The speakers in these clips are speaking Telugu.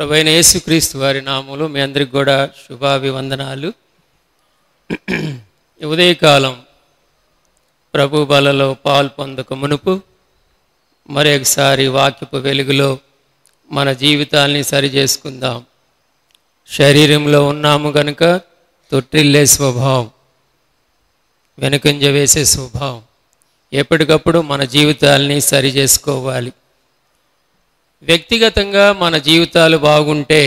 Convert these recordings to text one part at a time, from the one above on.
ప్రభువైన యేసుక్రీస్తు వారి నామములో మీ అందరికి కూడా శుభాభివందనాలు. ఉదయకాలం ప్రభు బలలో పాలు పొందక మునుపు మరొకసారి వాక్యపు వెలుగులో మన జీవితాల్ని సరి చేసుకుందాం. శరీరంలో ఉన్నాము గనుక తొట్టిల్లే స్వభావం, వెనుకంజ వేసే స్వభావం, ఎప్పటికప్పుడు మన జీవితాల్ని సరి చేసుకోవాలి. వ్యక్తిగతంగా మన జీవితాలు బాగుంటే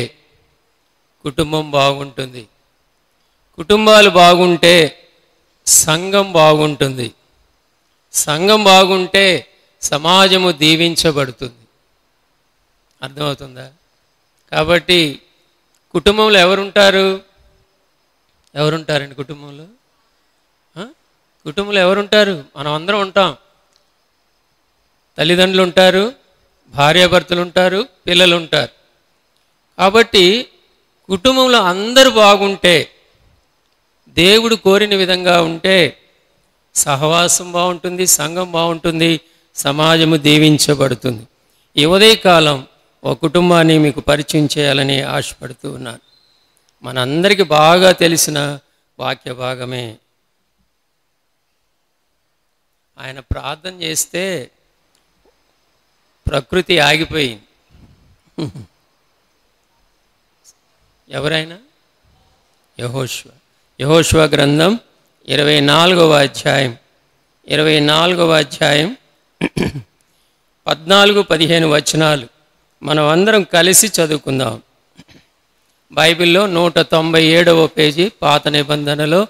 కుటుంబం బాగుంటుంది, కుటుంబాలు బాగుంటే సంఘం బాగుంటుంది, సంఘం బాగుంటే సమాజము దీవించబడుతుంది. అర్థమవుతుందా? కాబట్టి కుటుంబంలో ఎవరుంటారండి? కుటుంబంలో ఎవరుంటారు? మనం అందరం ఉంటాం. తల్లిదండ్రులు ఉంటారు, భార్యాభర్తలు ఉంటారు, పిల్లలు ఉంటారు. కాబట్టి కుటుంబంలో అందరూ బాగుంటే, దేవుడు కోరిన విధంగా ఉంటే సహవాసం బాగుంటుంది, సంఘం బాగుంటుంది, సమాజము దీవించబడుతుంది. ఈ ఉదయకాలం ఒక కుటుంబాన్ని మీకు పరిచయం చేయాలని ఆశపడుతూ ఉన్నాను. మనందరికీ బాగా తెలిసిన వాక్య భాగమే. ఆయన ప్రార్థన చేస్తే ప్రకృతి ఆగిపోయింది. ఎవరైనా? యెహోషువ గ్రంథం 24వ అధ్యాయం 14-15 వచనాలు మనం అందరం కలిసి చదువుకుందాం. బైబిల్లో 197వ పేజీ, పాత నిబంధనలో.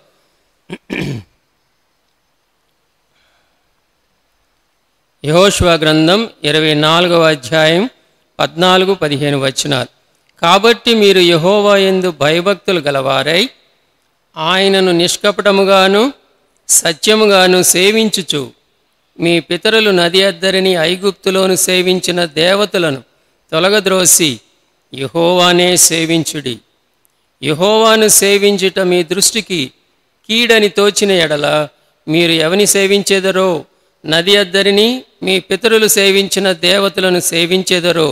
యెహోషువ గ్రంథం 24వ అధ్యాయం 14-15 వచనాలు. కాబట్టి మీరు యెహోవా యందు భయభక్తులు గలవారై ఆయనను నిష్కపటముగాను సత్యముగాను సేవించుచు మీ పితరులు నది అద్దరిని ఐగుప్తులోను సేవించిన దేవతలను తొలగద్రోసి యెహోవానే సేవించుడి. యెహోవాను సేవించుట మీ దృష్టికి కీడని తోచిన ఎడల మీరు ఎవని సేవించేదరో, నది అద్దరిని మీ పితరులు సేవించిన దేవతలను సేవించేదరో,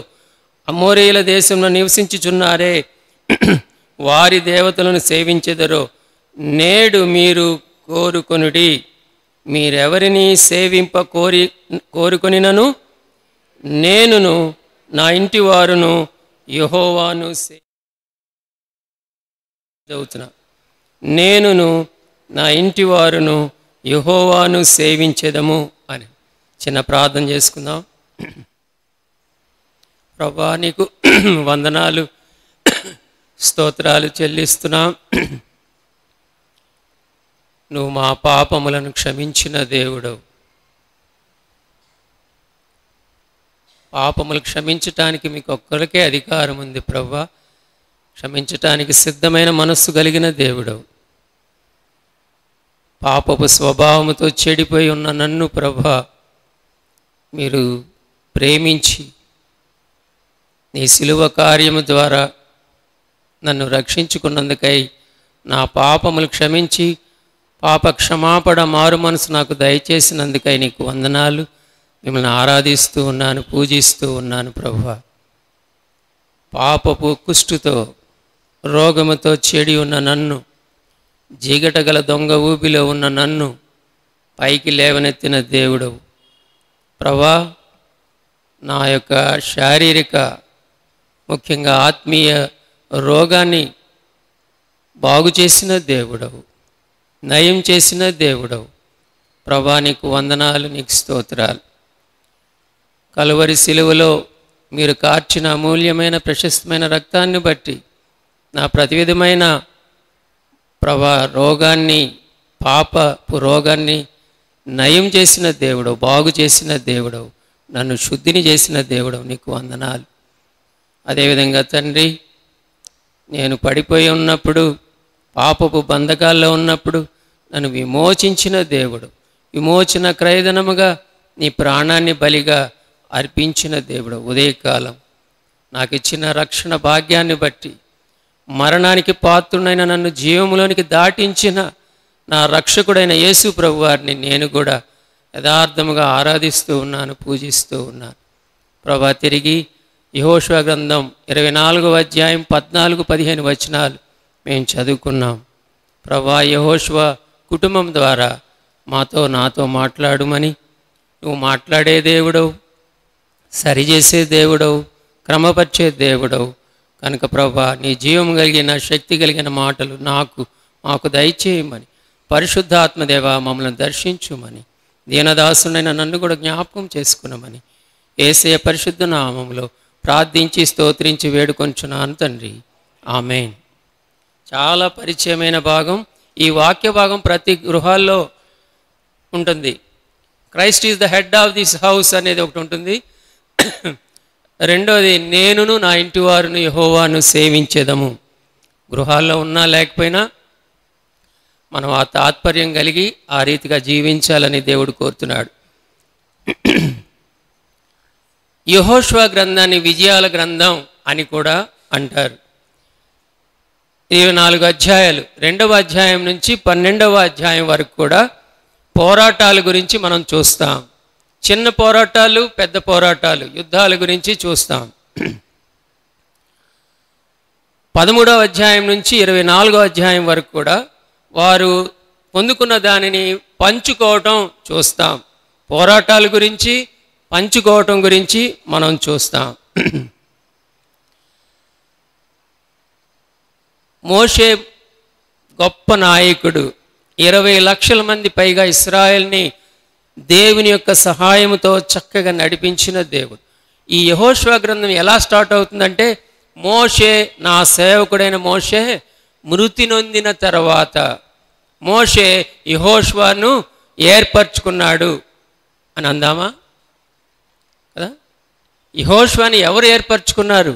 అమోరీయుల దేశంలో నివసించుచున్నారే వారి దేవతలను సేవించేదరో, నేడు మీరు కోరుకొనుడి. మీరెవరిని సేవింప కోరుకొనినను నేనును నా ఇంటి వారును యెహోవాను నేనును నా ఇంటి వారును యెహోవాను సేవించెదము అని చిన్న ప్రార్థన చేసుకుందాం. ప్రభువా, నీకు వందనాలు, స్తోత్రాలు చెల్లిస్తున్నాం. నువ్వు మా పాపములను క్షమించిన దేవుడవు. పాపములు క్షమించటానికి మీకు ఒక్కరికే అధికారం ఉంది ప్రభువా. క్షమించటానికి సిద్ధమైన మనస్సు కలిగిన దేవుడవు. పాపపు స్వభావముతో చెడిపోయి ఉన్న నన్ను ప్రభువా మీరు ప్రేమించి నీ శిలువ కార్యము ద్వారా నన్ను రక్షించుకున్నందుకై నా పాపములు క్షమించి పాప క్షమాపణ మారు మనసు నాకు దయచేసినందుకై నీకు వందనాలు. మిమ్మల్ని ఆరాధిస్తూ ఉన్నాను, పూజిస్తూ ఉన్నాను ప్రభువా. పాపపు కుష్టుతో రోగముతో చెడి ఉన్న నన్ను, జిగటగల దొంగ ఊబిలో ఉన్న నన్ను పైకి లేవనెత్తిన దేవుడవు ప్రభువా. నా యొక్క శారీరక, ముఖ్యంగా ఆత్మీయ రోగాన్ని బాగు చేసిన దేవుడవు, నయం చేసిన దేవుడవు ప్రభువా. నీకు వందనాలు, నీకు స్తోత్రాలు. కలువరి శిలువలో మీరు కార్చిన అమూల్యమైన ప్రశస్తమైన రక్తాన్ని బట్టి నా ప్రతివిధమైన ప్రభా రోగాన్ని, పాపపు రోగాన్ని నయం చేసిన దేవుడవు, బాగు చేసిన దేవుడవు, నన్ను శుద్ధిని చేసిన దేవుడవు, నీకు వందనాలు. అదేవిధంగా తండ్రి, నేను పడిపోయి ఉన్నప్పుడు, పాపపు బంధకాల్లో ఉన్నప్పుడు నన్ను విమోచించిన దేవుడు, విమోచన క్రయధనముగా నీ ప్రాణాన్ని బలిగా అర్పించిన దేవుడు. ఉదయకాలం నాకు ఇచ్చిన రక్షణ భాగ్యాన్ని బట్టి, మరణానికి పాత్రుడైన నన్ను జీవములోనికి దాటించిన నా రక్షకుడైన యేసు ప్రభువారిని నేను కూడా యథార్థముగా ఆరాధిస్తూ ఉన్నాను, పూజిస్తూ ఉన్నాను. ప్రభా, తిరిగి యెహోషువ గ్రంథం 24వ అధ్యాయం 14-15 వచనాలు మేము చదువుకున్నాం. ప్రభువా, యెహోషువ కుటుంబం ద్వారా నాతో మాట్లాడుమని, నువ్వు మాట్లాడే దేవుడవు, సరిచేసే దేవుడవు, క్రమపరిచే దేవుడవు కనుక ప్రభువా, నీ జీవం కలిగిన శక్తి కలిగిన మాటలు మాకు దయచేయమని, పరిశుద్ధాత్మదేవ మమ్మల్ని దర్శించుమని, దీనదాసునైన నన్ను కూడా జ్ఞాపకం చేసుకున్నామని యేసయ్య పరిశుద్ధ నామములో ప్రార్థించి స్తోత్రించి వేడుకొంచున్నాను తండ్రి. ఆమేన్. చాలా పరిచయమైన భాగం. ఈ వాక్య భాగం ప్రతి గృహాల్లో ఉంటుంది. Christ is the head of this house అనేది ఒకటి ఉంటుంది. రెండోది, నేనును నా ఇంటి వారును యెహోవాను సేవించేదము. గృహాల్లో ఉన్నా లేకపోయినా మనం ఆ తాత్పర్యం కలిగి ఆ రీతిగా జీవించాలని దేవుడు కోరుతున్నాడు. యెహోషువ గ్రంథాన్ని విజయాల గ్రంథం అని కూడా అంటారు. 24 అధ్యాయాలు, 2వ అధ్యాయం నుంచి 12వ అధ్యాయం వరకు కూడా పోరాటాల గురించి మనం చూస్తాం. చిన్న పోరాటాలు, పెద్ద పోరాటాలు, యుద్ధాల గురించి చూస్తాం. 13వ అధ్యాయం నుంచి 24వ అధ్యాయం వరకు కూడా వారు పొందుకున్న దానిని పంచుకోవటం చూస్తాం. పోరాటాల గురించి, పంచుకోవటం గురించి మనం చూస్తాం. మోషే గొప్ప నాయకుడు. 20 లక్షల మంది పైగా ఇశ్రాయేల్ని దేవుని యొక్క సహాయంతో చక్కగా నడిపించిన దేవుడు. ఈ యెహోషువ గ్రంథం ఎలా స్టార్ట్ అవుతుందంటే, మోషే, నా సేవకుడైన మోషే మృతి నొందిన తర్వాత మోషే యెహోషువను ఏర్పరచుకున్నాడు అని అందామా కదా. యెహోషువని ఎవరు ఏర్పరచుకున్నారు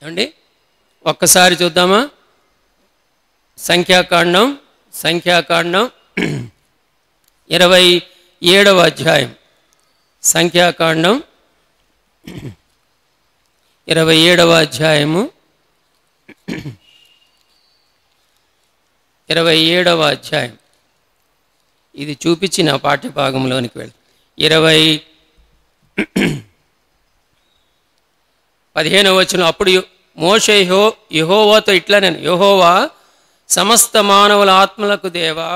అండి? ఒక్కసారి చూద్దామా. సంఖ్యాకాండం 27వ అధ్యాయం. సంఖ్యాకాండం 27వ అధ్యాయము 27వ అధ్యాయం. ఇది చూపించిన పాఠ్యభాగంలోనికి వెళ్తాం. 15వ వచనం. అప్పుడు మోషే యెహోవాతో ఇట్లా, నేను యెహోవా సమస్త మానవుల ఆత్మలకు దేవా,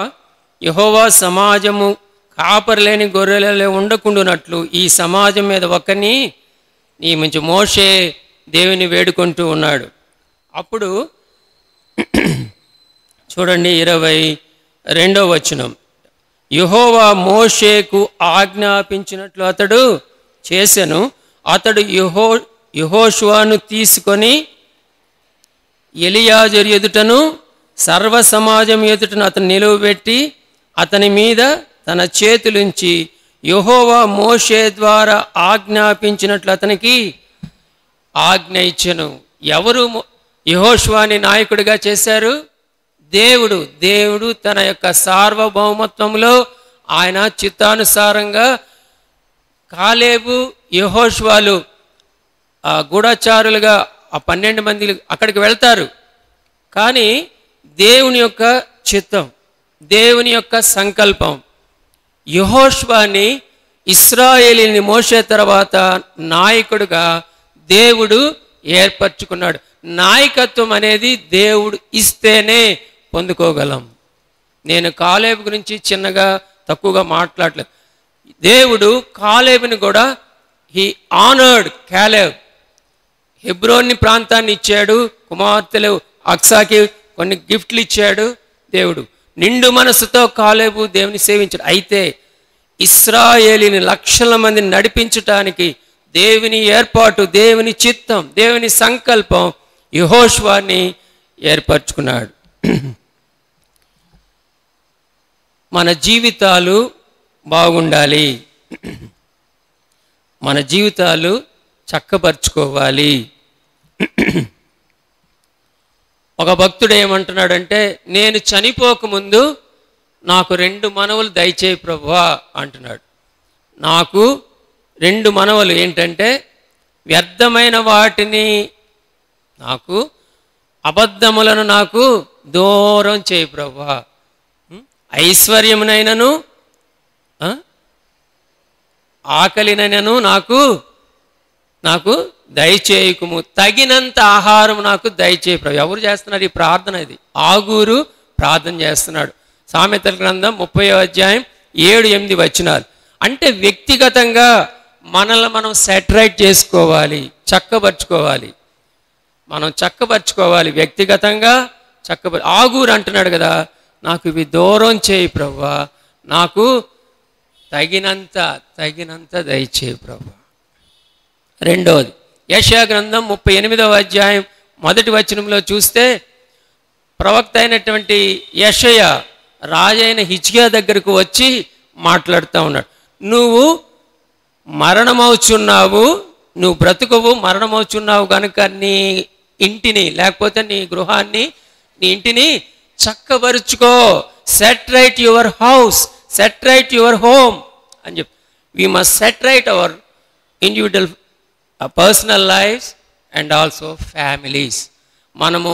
యెహోవా సమాజము కాపరిలేని గొర్రెలలో ఉండకుండానట్లు ఈ సమాజం మీద ఒకరిని నియమించు. మోషే దేవుని వేడుకుంటూ ఉన్నాడు. అప్పుడు చూడండి 22వ వచనం. యెహోవా మోషేకు ఆజ్ఞాపించినట్లు అతడు చేసెను. అతడు యెహోషువను తీసుకొని ఎలియాజరు ఎదుటను సర్వ సమాజం ఎదుటను అతను నిలువబెట్టి అతని మీద తన చేతులుంచి యెహోవా మోషే ద్వారా ఆజ్ఞాపించినట్లు అతనికి ఆజ్ఞ ఇచ్చెను. ఎవరు యెహోషువని నాయకుడిగా చేశారు? దేవుడు తన యొక్క సార్వభౌమత్వంలో ఆయన చిత్తానుసారంగా కాలేబు, యెహోషువలు గూఢచారులుగా ఆ 12 మంది అక్కడికి వెళ్తారు. కానీ దేవుని యొక్క చిత్తం, దేవుని యొక్క సంకల్పం, యెహోషువని ఇశ్రాయేలీని మోషే తర్వాత నాయకుడిగా దేవుడు ఏర్పరచుకున్నాడు. నాయకత్వం అనేది దేవుడు ఇస్తేనే పొందుకోగలం. నేను కాలేబు గురించి చిన్నగా తక్కువగా మాట్లాడలేదు. దేవుడు కాలేబుని కూడా హీ ఆనర్డ్ కాలేబ్. హెబ్రోని ప్రాంతాన్ని ఇచ్చాడు, కుమార్తెలు అక్సాకి కొన్ని గిఫ్ట్లు ఇచ్చాడు. దేవుడు నిండు మనసుతో కాలేబు దేవుని సేవించాడు. అయితే ఇశ్రాయేలీని లక్షల మందిని నడిపించటానికి దేవుని ఏర్పాటు, దేవుని చిత్తం, దేవుని సంకల్పం యెహోషువని ఏర్పరచుకున్నాడు. మన జీవితాలు బాగుండాలి, మన జీవితాలు చక్కపరుచుకోవాలి. ఒక భక్తుడు ఏమంటున్నాడంటే, నేను చనిపోకముందు నాకు 2 మనవలు దయచేయి ప్రభువా అంటున్నాడు. నాకు 2 మనవలు ఏంటంటే, వ్యర్థమైన వాటిని, నాకు అబద్ధములను నాకు దూరం చేయి ప్రభువా, ఐశ్వర్యమునైనను ఆకలినైనను నాకు దయచేయకుము, తగినంత ఆహారం నాకు దయచేయ ప్రభు. ఎవరు చేస్తున్నారు ఈ ప్రార్థన? ఇది ఆగూరు ప్రార్థన చేస్తున్నాడు. సామెతల గ్రంథం 30:7-8 అంటే వ్యక్తిగతంగా మనల్ని మనం సెటరైట్ చేసుకోవాలి, చక్కబరుచుకోవాలి. మనం చక్కబరుచుకోవాలి వ్యక్తిగతంగా. ఆగూరు అంటున్నాడు కదా, నాకు ఇవి దూరం చేయి ప్రభువా, నాకు తగినంత దయచేయి ప్రభువా. రెండవది యెషయా గ్రంథం 38:1 చూస్తే ప్రవక్త అయినటువంటి యెషయా రాజైన హిజ్కియా దగ్గరకు వచ్చి మాట్లాడుతూ ఉన్నాడు. నువ్వు మరణమవుచున్నావు, నువ్వు బ్రతుకవు, మరణమవుచున్నావు కనుక నీ ఇంటిని లేకపోతే నీ గృహాన్ని, నీ ఇంటిని చక్కబరుచుకో. Set right your house, set right your home అని చెప్పి. We must set right our individual personal lives and also families. మనము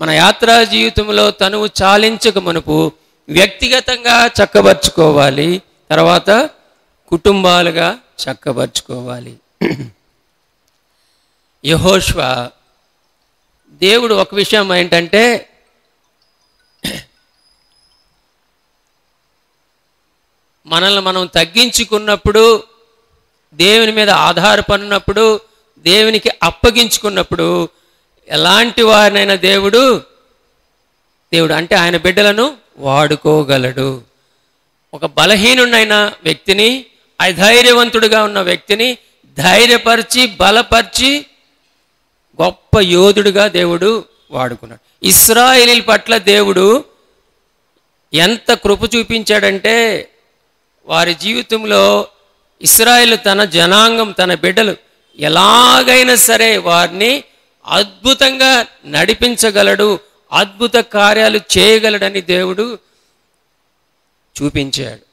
మన యాత్రా జీవితంలో తనువు చాలించక మునుపు వ్యక్తిగతంగా చక్కబరుచుకోవాలి, తర్వాత కుటుంబాలుగా చక్కబరుచుకోవాలి. యెహోషువ దేవుడు ఒక విషయం ఏంటంటే, మనల్ని మనం తగ్గించుకున్నప్పుడు, దేవుని మీద ఆధారపడినప్పుడు, దేవునికి అప్పగించుకున్నప్పుడు ఎలాంటి వారినైనా దేవుడు అంటే ఆయన బిడ్డలను వాడుకోగలడు. ఒక బలహీనుడైన వ్యక్తిని, అధైర్యవంతుడిగా ఉన్న వ్యక్తిని ధైర్యపరిచి బలపరిచి గొప్ప యోధుడిగా దేవుడు వాడుకున్నాడు. ఇశ్రాయేలీల పట్ల దేవుడు ఎంత కృప చూపించాడంటే, వారి జీవితంలో ఇశ్రాయేలు తన జనాంగం, తన బిడ్డలు ఎలాగైనా సరే వారిని అద్భుతంగా నడిపించగలడు, అద్భుత కార్యాలు చేయగలడని దేవుడు చూపించాడు.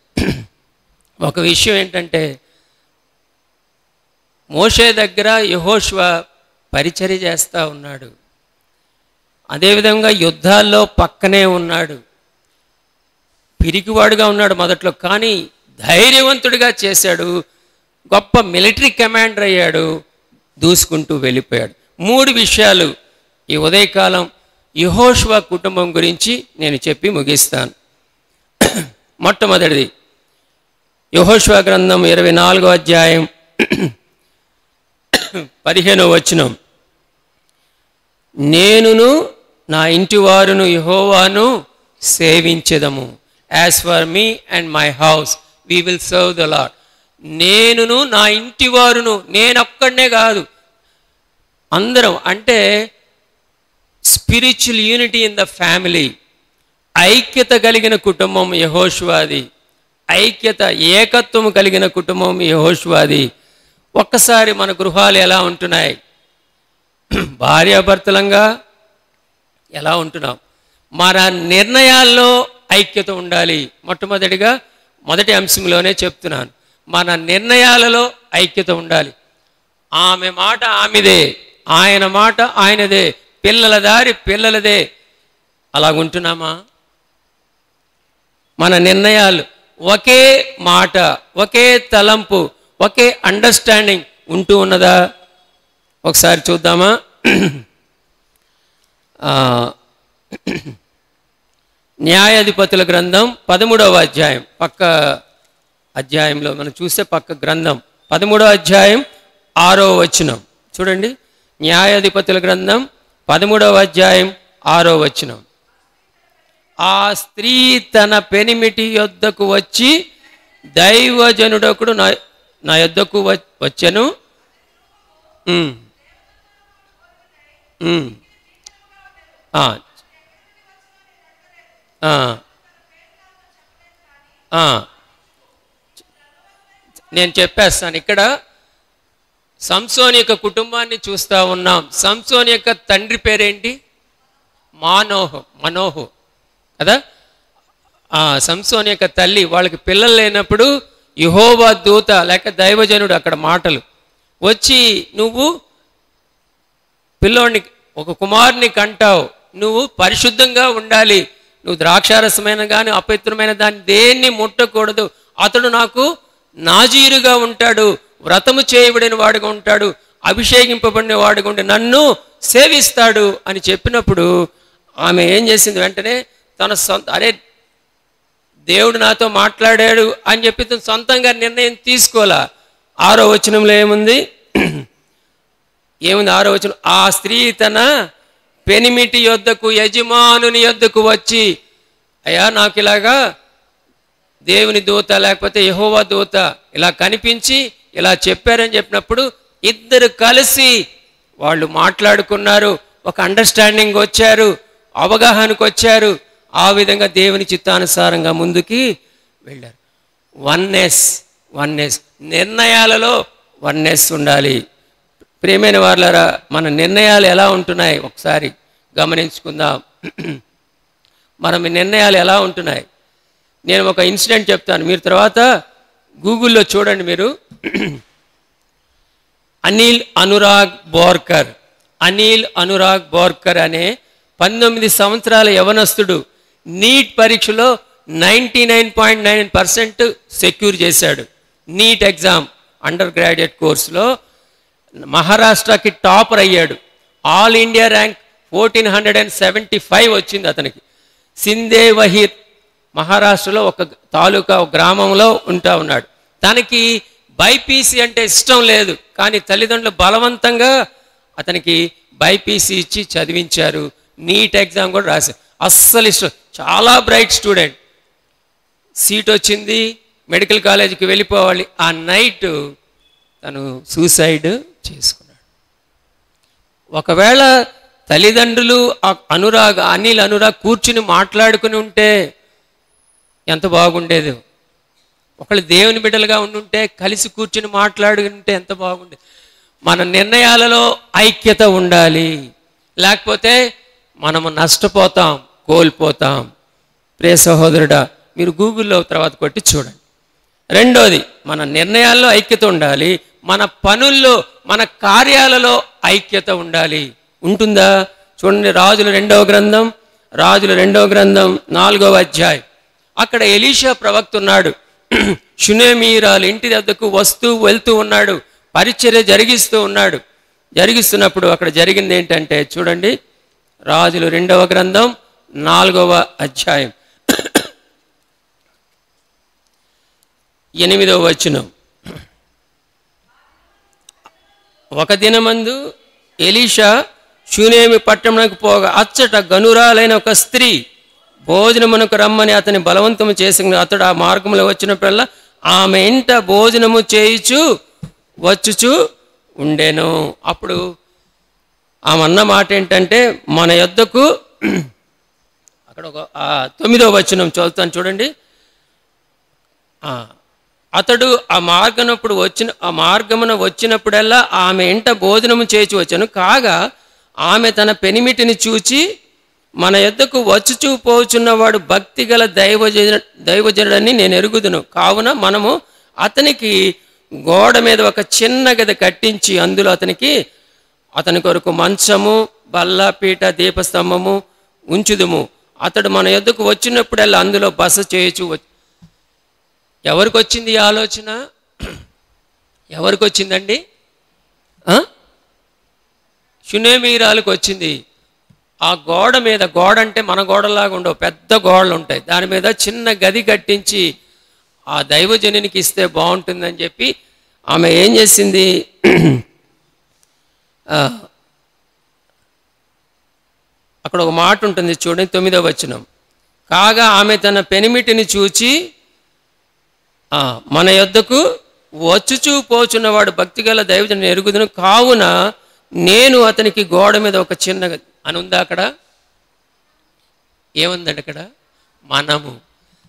ఒక విషయం ఏంటంటే, మోషే దగ్గర యెహోషువ పరిచర్య చేస్తూ ఉన్నాడు. అదేవిధంగా యుద్ధాల్లో పక్కనే ఉన్నాడు. పిరికివాడుగా ఉన్నాడు మొదట్లో, కానీ ధైర్యవంతుడిగా చేశాడు. గొప్ప మిలిటరీ కమాండర్ అయ్యాడు, దూసుకుంటూ వెళ్ళిపోయాడు. 3 విషయాలు ఈ ఉదయకాలం యెహోషువ కుటుంబం గురించి నేను చెప్పి ముగిస్తాను. మొట్టమొదటిది యెహోషువ గ్రంథం 24:15 నేనును నా ఇంటి వారును యెహోవాను సేవించెదము. As for me and my house we will serve the lord. నేనును నా ఇంటి వారును, నేనొక్కడనే కాదు, అందరం. అంటే spiritual unity in the family. ఐక్యత కలిగిన కుటుంబం యెహోషువది. ఐక్యత, ఏకత్వం కలిగిన కుటుంబం యెహోషువది. ఒక్కసారి మన గృహాలు ఎలా ఉంటున్నాయి? భార్యాభర్తలంగా ఎలా ఉంటున్నాం? మన నిర్ణయాల్లో ఐక్యత ఉండాలి. మొట్టమొదటిగా మొదటి అంశంలోనే చెప్తున్నాను, మన నిర్ణయాలలో ఐక్యత ఉండాలి. ఆమె మాట ఆమెదే, ఆయన మాట ఆయనదే, పిల్లల దారి పిల్లలదే. అలాగుంటున్నామా? మన నిర్ణయాలు ఒకే మాట, ఒకే తలంపు, ఒకే అండర్స్టాండింగ్ ఉంటూ ఉన్నదా? ఒకసారి చూద్దామా? న్యాయాధిపతుల గ్రంథం 13వ అధ్యాయం, పక్క అధ్యాయంలో మనం చూస్తే పక్క గ్రంథం 13వ అధ్యాయం 6వ వచనం చూడండి. న్యాయాధిపతుల గ్రంథం 13వ అధ్యాయం 6వ వచనం. ఆ స్త్రీ తన పెనిమిటి యొద్దకు వచ్చి, దైవజనుడొకడు నా యొద్దకు వచ్చెను. నేను చెప్పేస్తాను. ఇక్కడ సంసోని యొక్క కుటుంబాన్ని చూస్తూ ఉన్నాం. సంసోని యొక్క తండ్రి పేరేంటి? మనోహు కదా. సంసోని యొక్క తల్లి, వాళ్ళకి పిల్లలు లేనప్పుడు యెహోవా దూత లేక దైవజనుడు అక్కడ మాటలు వచ్చి, నువ్వు పిల్లోడిని, ఒక కుమారుని కంటావు, నువ్వు పరిశుద్ధంగా ఉండాలి, నువ్వు ద్రాక్షారసమైన కానీ అపవిత్రమైన దాన్ని దేన్ని ముట్టకూడదు, అతడు నాకు నాజీరుగా ఉంటాడు, వ్రతము చేయబడిన వాడుగా ఉంటాడు అభిషేకింపబడిన వాడిగా ఉండి నన్ను సేవిస్తాడు అని చెప్పినప్పుడు ఆమె ఏం చేసింది? వెంటనే తన సొంత దేవుడు నాతో మాట్లాడాడు అని చెప్పి తను సొంతంగా నిర్ణయం తీసుకోవాలా. 6వ వచనంలో ఏముంది? 6వ వచనం, ఆ స్త్రీ తన పెనిమిటి యొద్దకు, యజమానుని యొద్దకు వచ్చి, అయ్యా నాకు ఇలాగా దేవుని దూత లేకపోతే యెహోవా దూత ఇలా కనిపించి ఇలా చెప్పారని చెప్పినప్పుడు ఇద్దరు కలిసి వాళ్ళు మాట్లాడుకున్నారు, ఒక అండర్స్టాండింగ్ వచ్చారు, అవగాహనకు వచ్చారు. ఆ విధంగా దేవుని చిత్తానుసారంగా ముందుకి వెళ్ళారు. వన్నెస్ నిర్ణయాలలో వన్నెస్ ఉండాలి. ప్రియమైన వారులారా, మన నిర్ణయాలు ఎలా ఉంటున్నాయి ఒకసారి గమనించుకుందాం. మన నిర్ణయాలు ఎలా ఉంటున్నాయి? నేను ఒక ఇన్సిడెంట్ చెప్తాను, మీరు తర్వాత గూగుల్లో చూడండి. మీరు అనిల్ అనురాగ్ బోర్కర్ అనే 19 సంవత్సరాల యవనస్తుడు నీట్ పరీక్షలో 99.9% సెక్యూర్ చేశాడు. నీట్ ఎగ్జామ్ అండర్ గ్రాడ్యుయేట్ కోర్సులో మహారాష్ట్రకి టాపర్ అయ్యాడు. ఆల్ ఇండియా ర్యాంక్ 1475 వచ్చింది అతనికి. సిందేవహిర్ మహారాష్ట్రలో ఒక తాలూకా ఒక గ్రామంలో ఉన్నాడు. తనకి బైపీసీ అంటే ఇష్టం లేదు, కానీ తల్లిదండ్రులు బలవంతంగా అతనికి బైపీసీ ఇచ్చి చదివించారు. నీట్ ఎగ్జామ్ కూడా రాశారు. అస్సలు ఇష్టం, చాలా బ్రైట్ స్టూడెంట్. సీట్ వచ్చింది, మెడికల్ కాలేజీకి వెళ్ళిపోవాలి. ఆ నైట్ తను సూసైడ్ చేసుకున్నాడు. ఒకవేళ తల్లిదండ్రులు అనిల్ అనురాగ్ కూర్చుని మాట్లాడుకుని ఉంటే ఎంత బాగుండేది. ఒకళ్ళు దేవుని బిడ్డలుగా ఉండుంటే కలిసి కూర్చుని మాట్లాడుకుంటే ఎంత బాగుండేది. మన నిర్ణయాలలో ఐక్యత ఉండాలి, లేకపోతే మనము నష్టపోతాం, కోల్పోతాం. ప్రియ సహోదరుడా, మీరు గూగుల్లో తర్వాత కొట్టి చూడండి. రెండోది, మన నిర్ణయాల్లో ఐక్యత ఉండాలి, మన పనుల్లో మన కార్యాలలో ఐక్యత ఉండాలి. ఉంటుందా? చూడండి, రాజుల రెండవ గ్రంథం 4వ అధ్యాయం. అక్కడ ఎలీషా ప్రవక్త ఉన్నాడు. షునేమీరాలు ఇంటి వద్దకు వస్తూ వెళ్తూ ఉన్నాడు, పరిచర్య జరిగిస్తున్నప్పుడు అక్కడ జరిగింది ఏంటంటే చూడండి, రాజుల రెండవ గ్రంథం 4వ అధ్యాయం 8వ వచనం. ఒక దినమందు ఎలీషా షూనేమి పట్టణమునకు పోగా అచ్చట గనురాలైన ఒక స్త్రీ భోజనమునకు రమ్మని అతని బలవంతము చేసిన. అతడు ఆ మార్గంలో వచ్చినప్పుడల్లా ఆమె ఇంట భోజనము చేయుచు వచ్చుచు ఉండేను. అప్పుడు ఆమె అన్న మాట ఏంటంటే, మన యొద్దకు, అక్కడ ఒక 9వ వచనం చదువుతాను చూడండి. అతడు ఆ మార్గమున వచ్చినప్పుడల్లా ఆమె ఇంట భోజనము చేసి వచ్చాను. కాగా ఆమె తన పెనిమిటిని చూచి, మన యొద్దకు వచ్చుచూ పోచున్నవాడు భక్తి గల దైవజనుడని నేను ఎరుగుదును. కావున మనము అతనికి గోడ మీద ఒక చిన్న గది కట్టించి అందులో అతని కొరకు మంచము, బల్ల, పీట, దీపస్తంభము ఉంచుదుము. అతడు మన యొద్దకు వచ్చినప్పుడల్లా అందులో బస చేయొచ్చు. ఎవరికి వచ్చింది ఈ ఆలోచన? ఎవరికి వచ్చిందండి? షునేమీరాలకు వచ్చింది. ఆ గోడ మీద, గోడ అంటే మన గోడలాగా ఉండవు, పెద్ద గోడలు ఉంటాయి, దాని మీద చిన్న గది కట్టించి ఆ దైవజనునికి ఇస్తే బాగుంటుందని చెప్పి ఆమె ఏం చేసింది? అక్కడ ఒక మాట ఉంటుంది చూడండి, 9వ వచనం. కాగా ఆమె తన పెనిమిటిని చూచి, మన యొద్దకు వచ్చుచూ పోచున్నవాడు భక్తిగల దైవజనుని ఎరుగుదును. కావున నేను అతనికి గోడ మీద ఒక చిన్న అని ఉందా? అక్కడ ఏముందండి? అక్కడ మనము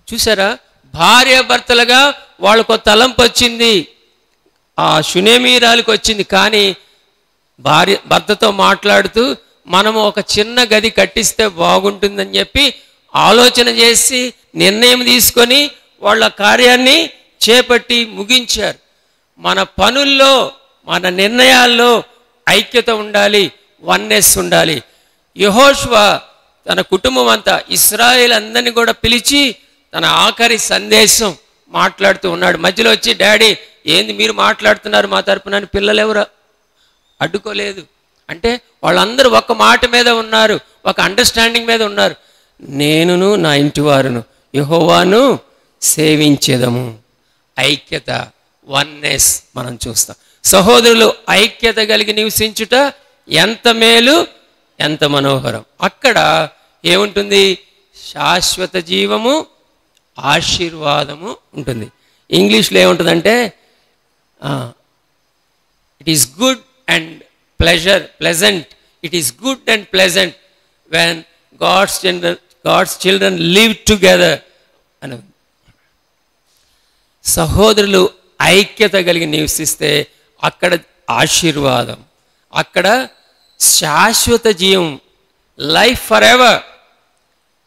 చూసారా, భార్యాభర్తలుగా వాళ్ళకు తలంపు వచ్చింది, ఆ షునేమీరాలకు వచ్చింది. కానీ భర్తతో మాట్లాడుతూ మనము ఒక చిన్న గది కట్టిస్తే బాగుంటుందని చెప్పి ఆలోచన చేసి నిర్ణయం తీసుకొని వాళ్ళ కార్యాన్ని చేపట్టి ముగించారు. మన పనుల్లో, మన నిర్ణయాల్లో ఐక్యత ఉండాలి, వన్నెస్ ఉండాలి. యెహోషువ తన కుటుంబం అంతా, ఇశ్రాయేల్ అందరినీ కూడా పిలిచి తన ఆఖరి సందేశం మాట్లాడుతూ ఉన్నాడు. మధ్యలో వచ్చి, డాడీ ఏంది మీరు మాట్లాడుతున్నారు మా తరపున అని పిల్లలు ఎవరు అడ్డుకోలేదు. అంటే వాళ్ళందరూ ఒక మాట మీద ఉన్నారు, ఒక అండర్స్టాండింగ్ మీద ఉన్నారు. నేనును నా ఇంటి వారును యెహోవాను సేవించెదము. ఐక్యత, వన్నెస్ మనం చూస్తాం. సహోదరులు ఐక్యత కలిగి నివసించుట ఎంత మేలు, ఎంత మనోహరం. అక్కడ ఏముంటుంది? శాశ్వత జీవము, ఆశీర్వాదము ఉంటుంది. ఇంగ్లీష్లో ఏముంటుందంటే it is good and pleasant. It is good and pleasant when God's children live together అని. సహోదరులు ఐక్యత కలిగి నివసిస్తే అక్కడ ఆశీర్వాదం, అక్కడ శాశ్వత జీవం, లైఫ్ ఫర్ ఎవర్.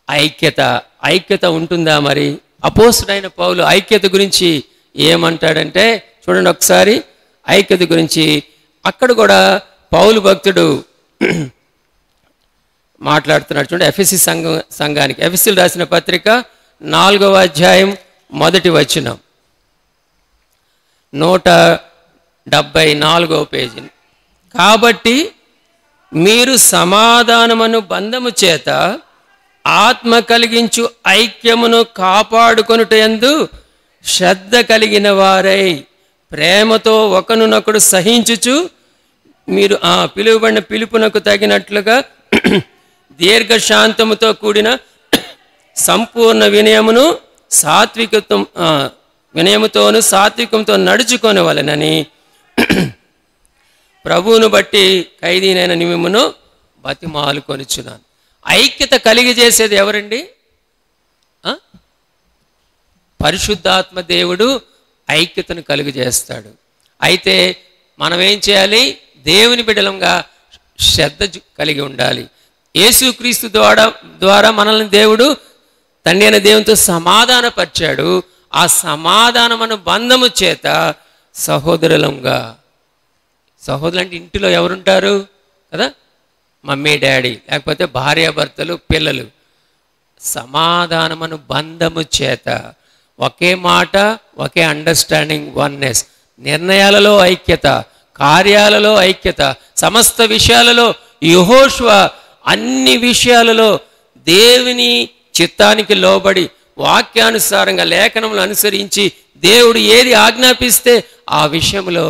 ఐక్యత ఉంటుందా? మరి అపోస్తలుడైన పౌలు ఐక్యత గురించి ఏమంటాడంటే చూడండి ఒకసారి. ఐక్యత గురించి అక్కడ కూడా పౌలు భక్తుడు మాట్లాడుతున్నాడు. చూడండి ఎఫెసీ సంఘానికి, ఎఫెసీలు రాసిన పత్రిక 4వ అధ్యాయం 1వ వచనం, 174వ పేజీ. కాబట్టి మీరు సమాధానమును బంధము చేత ఆత్మ కలిగించు ఐక్యమును కాపాడుకొనుటయందు శ్రద్ధ కలిగిన వారై ప్రేమతో ఒకరినొకడు సహించుచు మీరు పిలువబడిన పిలుపునకు తగినట్లుగా దీర్ఘశాంతముతో కూడిన సంపూర్ణ వినయముతోను సాత్వికంతో నడుచుకొనవలెనని ప్రభువును బట్టి ఖైదీనైన మిమ్మును బతిమాలుకొనుచున్నాను. ఐక్యత కలిగి చేసేది ఎవరండి? పరిశుద్ధాత్మ దేవుడు ఐక్యతను కలుగు చేస్తాడు. అయితే మనం ఏం చేయాలి? దేవుని బిడ్డలంగా శ్రద్ధ కలిగి ఉండాలి. యేసుక్రీస్తు ద్వారా మనల్ని దేవుడు తండ్రి అయిన దేవునితో సమాధానపరిచాడు. ఆ సమాధానమను బంధము చేత సహోదరులంగా, సహోదరులు అంటే ఇంటిలో ఎవరుంటారు కదా? మమ్మీ డాడీ, లేకపోతే భార్యాభర్తలు, పిల్లలు. సమాధానమను బంధము చేత ఒకే మాట, ఒకే అండర్స్టాండింగ్, వన్నెస్. నిర్ణయాలలో ఐక్యత, కార్యాలలో ఐక్యత, సమస్త విషయాలలో యెహోషువ అన్ని విషయాలలో దేవుని చిత్తానికి లోబడి వాక్యానుసారంగా లేఖనములు అనుసరించి దేవుడు ఏది ఆజ్ఞాపిస్తే ఆ విషయంలో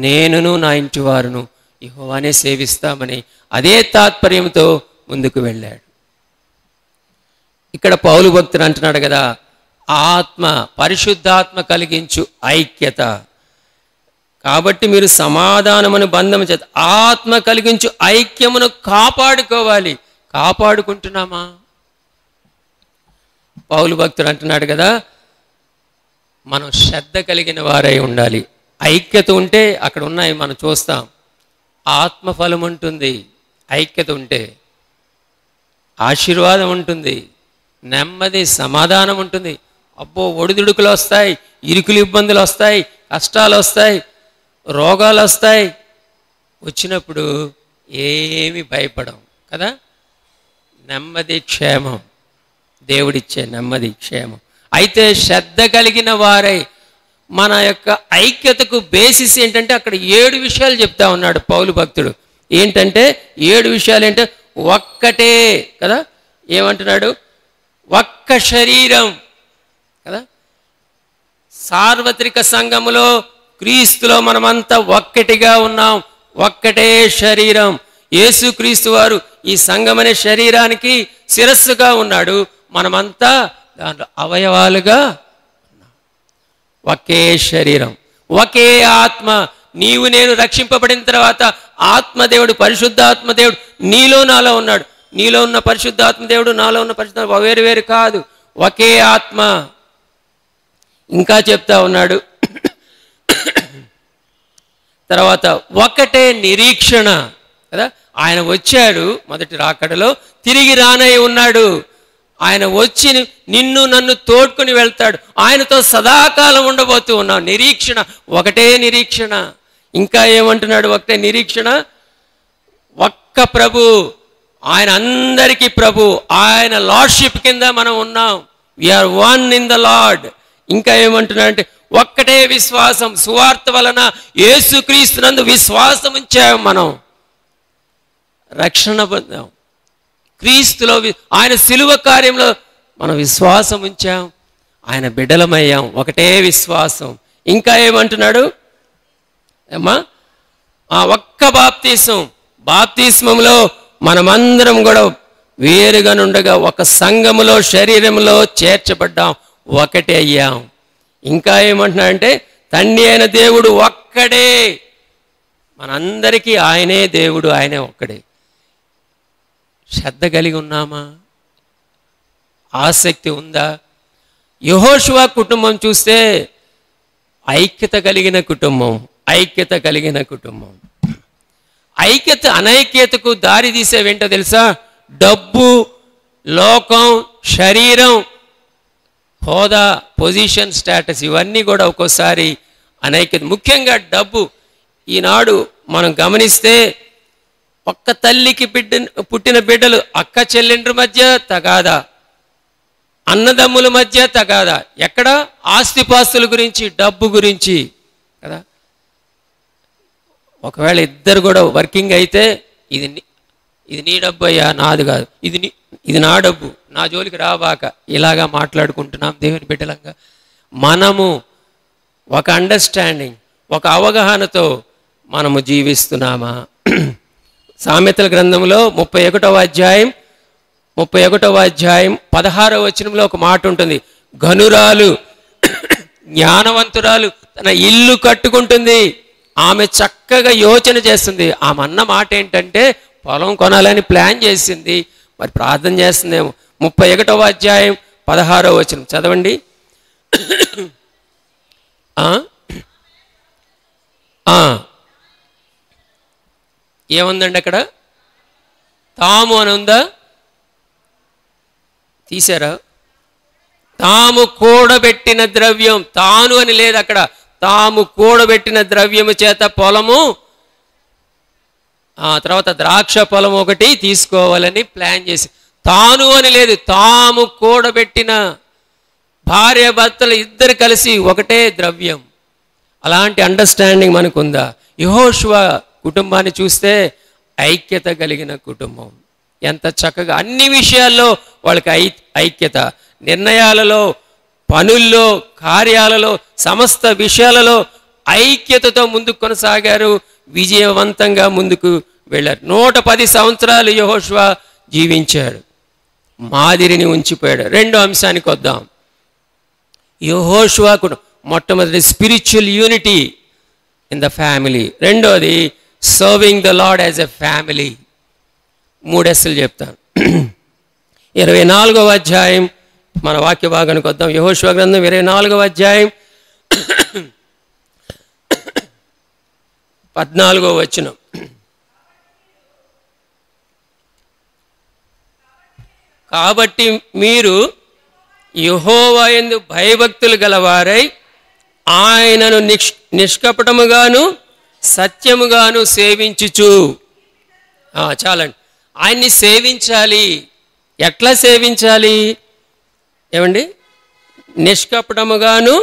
నేనును నా ఇంటి వారును యెహోవానే సేవిస్తామని అదే తాత్పర్యంతో ముందుకు వెళ్ళాడు. ఇక్కడ పౌలు భక్తుడు అంటున్నాడు కదా, ఆత్మ, పరిశుద్ధాత్మ కలిగించు ఐక్యత. కాబట్టి మీరు సమాధానమును బంధము చేత ఆత్మ కలిగించు ఐక్యమును కాపాడుకోవాలి. కాపాడుకుంటున్నామా? పౌలు భక్తుడు అంటున్నాడు కదా, మనం శ్రద్ధ కలిగిన వారై ఉండాలి. ఐక్యత ఉంటే అక్కడ ఉన్నాయి, మనం చూస్తాం. ఆత్మఫలం ఉంటుంది, ఐక్యత ఉంటే ఆశీర్వాదం ఉంటుంది, నెమ్మది, సమాధానం ఉంటుంది. అబ్బో, ఒడిదుడుకులు వస్తాయి, ఇరుకులు ఇబ్బందులు వస్తాయి, కష్టాలు వస్తాయి, రోగాలు వస్తాయి. వచ్చినప్పుడు ఏమి భయపడం కదా. నెమ్మది, క్షేమం, దేవుడిచ్చే నెమ్మది, క్షేమం. అయితే శ్రద్ధ కలిగిన వారై మన యొక్క ఐక్యతకు బేసిస్ ఏంటంటే అక్కడ 7 విషయాలు చెప్తా ఉన్నాడు పౌలు భక్తుడు. ఏంటంటే 7 విషయాలు ఏంటంటే ఒక్కటే కదా. ఏమంటున్నాడు? ఒక్క శరీరం కదా. సార్వత్రిక సంఘములో క్రీస్తులో మనమంతా ఒక్కటిగా ఉన్నాం, ఒక్కటే శరీరం. యేసుక్రీస్తు వారు ఈ సంఘం అనే శరీరానికి శిరస్సుగా ఉన్నాడు, మనమంతా దాంట్లో అవయవాలుగా ఉన్నాం. ఒకే శరీరం, ఒకే ఆత్మ. నీవు నేను రక్షింపబడిన తర్వాత ఆత్మదేవుడు, పరిశుద్ధాత్మదేవుడు నీలో నాలో ఉన్నాడు. నీలో ఉన్న పరిశుద్ధాత్మదేవుడు, నాలో ఉన్న పరిశుద్ధాత్మ వేరు వేరు కాదు, ఒకే ఆత్మ. ఇంకా చెప్తా ఉన్నాడు తర్వాత ఒకటే నిరీక్షణ కదా. ఆయన వచ్చాడు మొదటి రాకడలో, తిరిగి రానై ఉన్నాడు. ఆయన వచ్చి నిన్ను నన్ను తోడ్కొని వెళ్తాడు. ఆయనతో సదాకాలం ఉండబోతూ ఉన్నాం. నిరీక్షణ, ఒకటే నిరీక్షణ. ఇంకా ఏమంటున్నాడు? ఒకటే నిరీక్షణ, ఒక్క ప్రభు, ఆయన అందరికీ ప్రభు, ఆయన లార్డ్షిప్ కింద మనం ఉన్నాం. We are one in the Lord. ఇంకా ఏమంటున్నాడంటే ఒక్కటే విశ్వాసం. సువార్త వలన యేసుక్రీస్తునందు విశ్వాసం ఉంచాం, మనం రక్షణ పొందాం. క్రీస్తులో ఆయన శిలువ కార్యంలో మనం విశ్వాసం ఉంచాం, ఆయన బిడ్డలమయ్యాం. ఒకటే విశ్వాసం. ఇంకా ఏమంటున్నాడు అమ్మా? ఒక్క బాప్తిస్మంలో మనమందరం కూడా వేరుగా నుండగా ఒక సంఘములో శరీరంలో చేర్చబడ్డాం, ఒకటే అయ్యాం. ఇంకా ఏమంటున్నాడంటే తండ్రి అయిన దేవుడు ఒక్కడే, మనందరికీ ఆయనే దేవుడు, ఆయనే ఒక్కడే. శ్రద్ధ కలిగి ఉన్నామా? ఆసక్తి ఉందా? యెహోషువ కుటుంబం చూస్తే ఐక్యత కలిగిన కుటుంబం, ఐక్యత కలిగిన కుటుంబం. ఐక్యత అనైక్యతకు దారి తీసేవేంటో తెలుసా? డబ్బు, లోకం, శరీరం, హోదా, పొజిషన్, స్టేటస్, ఇవన్నీ కూడా ఒక్కోసారి అనైక్యత. ముఖ్యంగా డబ్బు. ఈనాడు మనం గమనిస్తే ఒక్క తల్లికి పుట్టిన బిడ్డలు అక్క చెల్లెండ్రి మధ్య తగాదా, అన్నదమ్ముల మధ్య తగాదా. ఎక్కడ? ఆస్తిపాస్తుల గురించి, డబ్బు గురించి కదా. ఒకవేళ ఇద్దరు కూడా వర్కింగ్ అయితే ఇది నీ డబ్బు అయ్యా, నాది కాదు, ఇది నా డబ్బు, నా జోలికి రాబాక, ఇలాగా మాట్లాడుకుంటున్నాం దేవుని బిడ్డలంగా. మనము ఒక అండర్స్టాండింగ్, ఒక అవగాహనతో మనము జీవిస్తున్నామా? సామెతల గ్రంథంలో 31వ అధ్యాయం 16వ వచనంలో ఒక మాట ఉంటుంది. ఘనురాలు, జ్ఞానవంతురాలు తన ఇల్లు కట్టుకుంటుంది, ఆమె చక్కగా యోచన చేస్తుంది. ఆమె అన్న మాట ఏంటంటే పొలం కొనాలని ప్లాన్ చేసింది, మరి ప్రార్థన చేస్తుందేమో. 31వ అధ్యాయం 16వ వచనం చదవండి. ఏముందండి అక్కడ? తాము అని ఉందా? తీశారా? తాము కూడబెట్టిన ద్రవ్యం, తాను అని లేదు అక్కడ. తాము కూడబెట్టిన ద్రవ్యము చేత పొలము, తర్వాత ద్రాక్ష పొలం ఒకటి తీసుకోవాలని ప్లాన్ చేసి, తాను అని లేదు, తాము కూడబెట్టిన, భార్య భర్తలు ఇద్దరు కలిసి ఒకటే ద్రవ్యం. అలాంటి అండర్స్టాండింగ్ మనకుందా? యెహోషువ కుటుంబాన్ని చూస్తే ఐక్యత కలిగిన కుటుంబం. ఎంత చక్కగా అన్ని విషయాల్లో వాళ్ళకి ఐక్యత, నిర్ణయాలలో, పనుల్లో, కార్యాలలో, సమస్త విషయాలలో ఐక్యతతో ముందుకు కొనసాగారు, విజయవంతంగా ముందుకు వెళ్ళారు. 110 సంవత్సరాలు యెహోషువ జీవించాడు, మాదిరిని ఉంచిపోయాడు. రెండో అంశానికి వద్దాం. యెహోషువ మొట్టమొదటి spiritual unity in the family, రెండోది serving the lord as a family. 3 Sలు చెప్తాను. 24వ అధ్యాయం మన వాక్య భాగానికి వద్దాం. యెహోషువ గ్రంథం 24వ అధ్యాయం 14వ వచనం. కాబట్టి మీరు యెహోవా యందు భయభక్తులు గలవారై ఆయనను నిష్కపటముగాను సత్యముగాను సేవించుచు. చాలండి. ఆయన్ని సేవించాలి. ఎట్లా సేవించాలి ఏమండి? నిష్కపటముగాను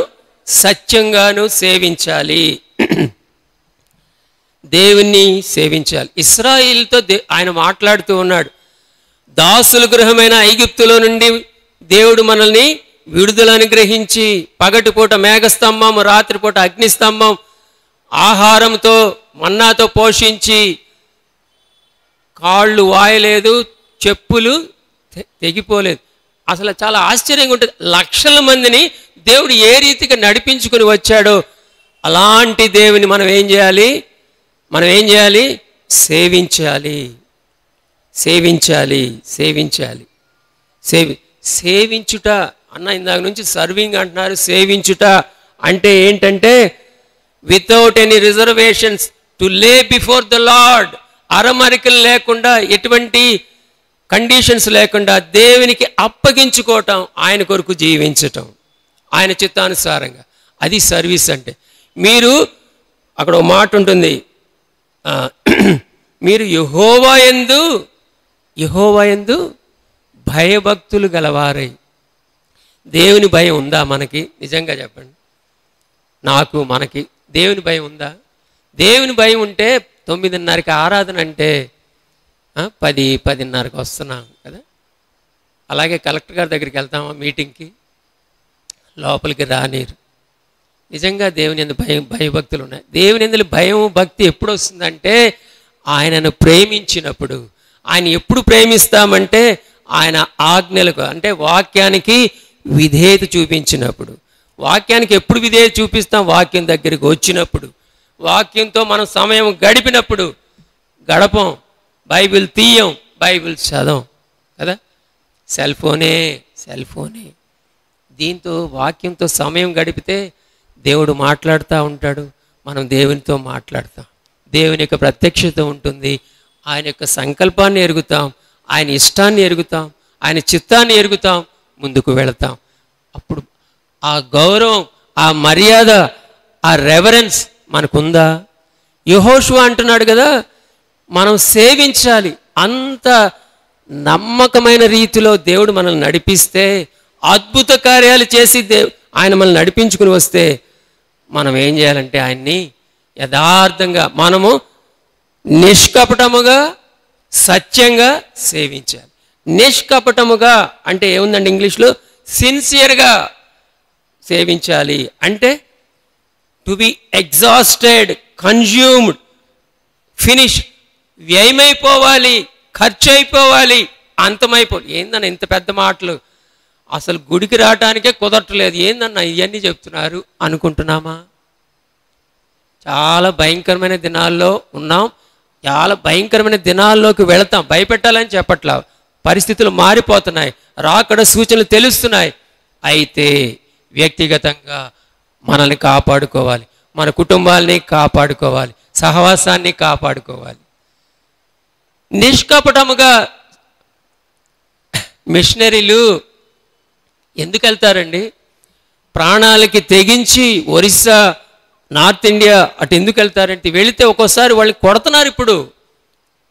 సత్యంగాను సేవించాలి. దేవుణ్ణి సేవించాలి. ఇశ్రాయేలుతో ఆయన మాట్లాడుతూ ఉన్నాడు. దాసుల గృహమైన ఐగుప్తులో నుండి దేవుడు మనల్ని విడుదల అనుగ్రహించి, పగటిపూట మేఘస్తంభం, రాత్రిపూట అగ్నిస్తంభం, ఆహారంతో మన్నాతో పోషించి, కాళ్ళు వాయలేదు, చెప్పులు తెగిపోలేదు. అసలు చాలా ఆశ్చర్యంగా ఉంటుంది. లక్షల మందిని దేవుడు ఏ రీతిగా నడిపించుకుని వచ్చాడో అలాంటి దేవుని మనం ఏం చేయాలి? సేవించాలి. సేవించాలి సేవించాలి సేవించుట అన్న ఇందాక నుంచి సర్వింగ్ అంటున్నారు. సేవించుట అంటే ఏంటంటే వితౌట్ ఎనీ రిజర్వేషన్స్ టు లే బిఫోర్ ద లార్డ్. అరమరికలు లేకుండా, ఎటువంటి కండిషన్స్ లేకుండా దేవునికి అప్పగించుకోవటం, ఆయన కొరకు జీవించటం, ఆయన చిత్తానుసారంగా. అది సర్వీస్ అంటే. మీరు అక్కడ ఒక మాట ఉంటుంది, మీరు యెహోవా యందు భయభక్తులు గలవారై. దేవుని భయం ఉందా మనకి? నిజంగా చెప్పండి. నాకు మనకి దేవుని భయం ఉందా? దేవుని భయం ఉంటే 9:30కి ఆరాధన అంటే 10-10:30కి వస్తున్నాం కదా. అలాగే కలెక్టర్ గారి దగ్గరికి వెళ్తామా మీటింగ్కి, లోపలికి రానీరు. నిజంగా దేవుని యందు భయభక్తులు ఉన్నాయి. దేవుని యందు భయం భక్తి ఎప్పుడు వస్తుందంటే ఆయనను ప్రేమించినప్పుడు. ఆయన ఎప్పుడు ప్రేమిస్తామంటే ఆయన ఆజ్ఞలకు అంటే వాక్యానికి విధేయత చూపించినప్పుడు. వాక్యానికి ఎప్పుడు విధేయత చూపిస్తాం? వాక్యం దగ్గరికి వచ్చినప్పుడు, వాక్యంతో మనం సమయం గడిపినప్పుడు. గడపం, బైబిల్ తీయం, బైబిల్ చదవం కదా. సెల్ ఫోనే దీంతో వాక్యంతో సమయం గడిపితే దేవుడు మాట్లాడుతూ ఉంటాడు, మనం దేవునితో మాట్లాడతాం. దేవుని యొక్క ప్రత్యక్షత ఉంటుంది, ఆయన యొక్క సంకల్పాన్ని ఎరుగుతాం, ఆయన ఇష్టాన్ని ఎరుగుతాం, ఆయన చిత్తాన్ని ఎరుగుతాం, ముందుకు వెళతాం. అప్పుడు ఆ గౌరవం, ఆ మర్యాద, ఆ రెవరెన్స్ మనకుందా? యెహోషువ అంటున్నాడు కదా, మనం సేవించాలి. అంత నమ్మకమైన రీతిలో దేవుడు మనల్ని నడిపిస్తే, అద్భుత కార్యాలు చేసి ఆయన మనల్ని నడిపించుకుని వస్తే మనం ఏం చేయాలంటే ఆయన్ని యథార్థంగా మనము నిష్కపటముగా సత్యంగా సేవించాలి. నిష్కపటముగా అంటే ఏముందండి ఇంగ్లీష్లో? సిన్సియర్గా సేవించాలి. అంటే to be exhausted, consumed, finish, వ్యయమైపోవాలి, ఖర్చు అయిపోవాలి, అంతమైపోవాలి. ఏందన్న ఇంత పెద్ద మాటలు? అసలు గుడికి రావటానికే కుదరట్లేదు, ఏందన్న ఇవన్నీ చెప్తున్నారు అనుకుంటున్నామా? చాలా భయంకరమైన దినాల్లో ఉన్నాం, చాలా భయంకరమైన దినాల్లోకి వెళతాం. భయపెట్టాలని చెప్పట్లా, పరిస్థితులు మారిపోతున్నాయి, రాకడ సూచనలు తెలుస్తున్నాయి. అయితే వ్యక్తిగతంగా మనల్ని కాపాడుకోవాలి, మన కుటుంబాలని కాపాడుకోవాలి, సహవాసాన్ని కాపాడుకోవాలి. నిష్కపటముగా మిషనరీలు ఎందుకు వెళ్తారండి? ప్రాణాలకి తెగించి ఒరిస్సా, నార్త్ ఇండియా అటు ఎందుకు వెళ్తారంటే, వెళితే ఒక్కోసారి వాళ్ళని కొడుతున్నారు. ఇప్పుడు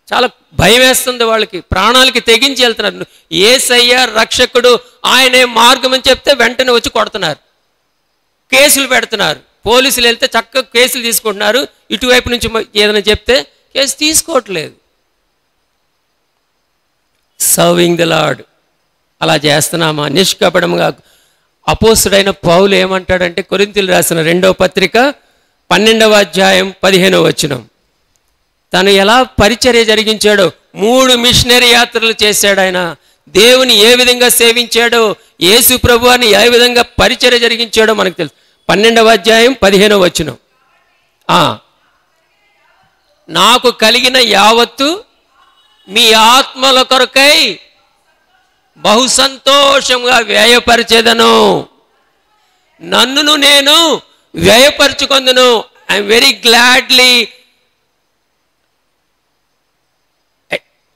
చాలా భయం వేస్తుంది వాళ్ళకి, ప్రాణాలకి తెగించి వెళ్తున్నారు. యేసయ్య రక్షకుడు, ఆయనే మార్గం అని చెప్తే వెంటనే వచ్చి కొడుతున్నారు, కేసులు పెడుతున్నారు. పోలీసులు వెళ్తే చక్కగా కేసులు తీసుకుంటున్నారు, ఇటువైపు నుంచి ఏదైనా చెప్తే కేసు తీసుకోవట్లేదు. సర్వింగ్ ద లార్డ్ అలా చేస్తున్నామా? నిష్కపటముగా. అపోస్తుడైన పౌలు ఏమంటాడంటే, కొరింథీయులకు రాసిన 2వ పత్రిక 12వ అధ్యాయం 15వ వచనం, తను ఎలా పరిచర్య జరిగించాడో, 3 మిషనరీ యాత్రలు చేశాడు ఆయన. దేవుని ఏ విధంగా సేవించాడో, యేసు ప్రభువుని ఏ విధంగా పరిచర్య జరిగించాడో మనకు తెలుసు. 12వ అధ్యాయం 15వ వచనం, నాకు కలిగిన యావత్తు మీ ఆత్మల కొరకై బహు సంతోషంగా వ్యయపరిచేదను, నన్నును నేను వ్యయపరచుకొందును. I'm very gladly.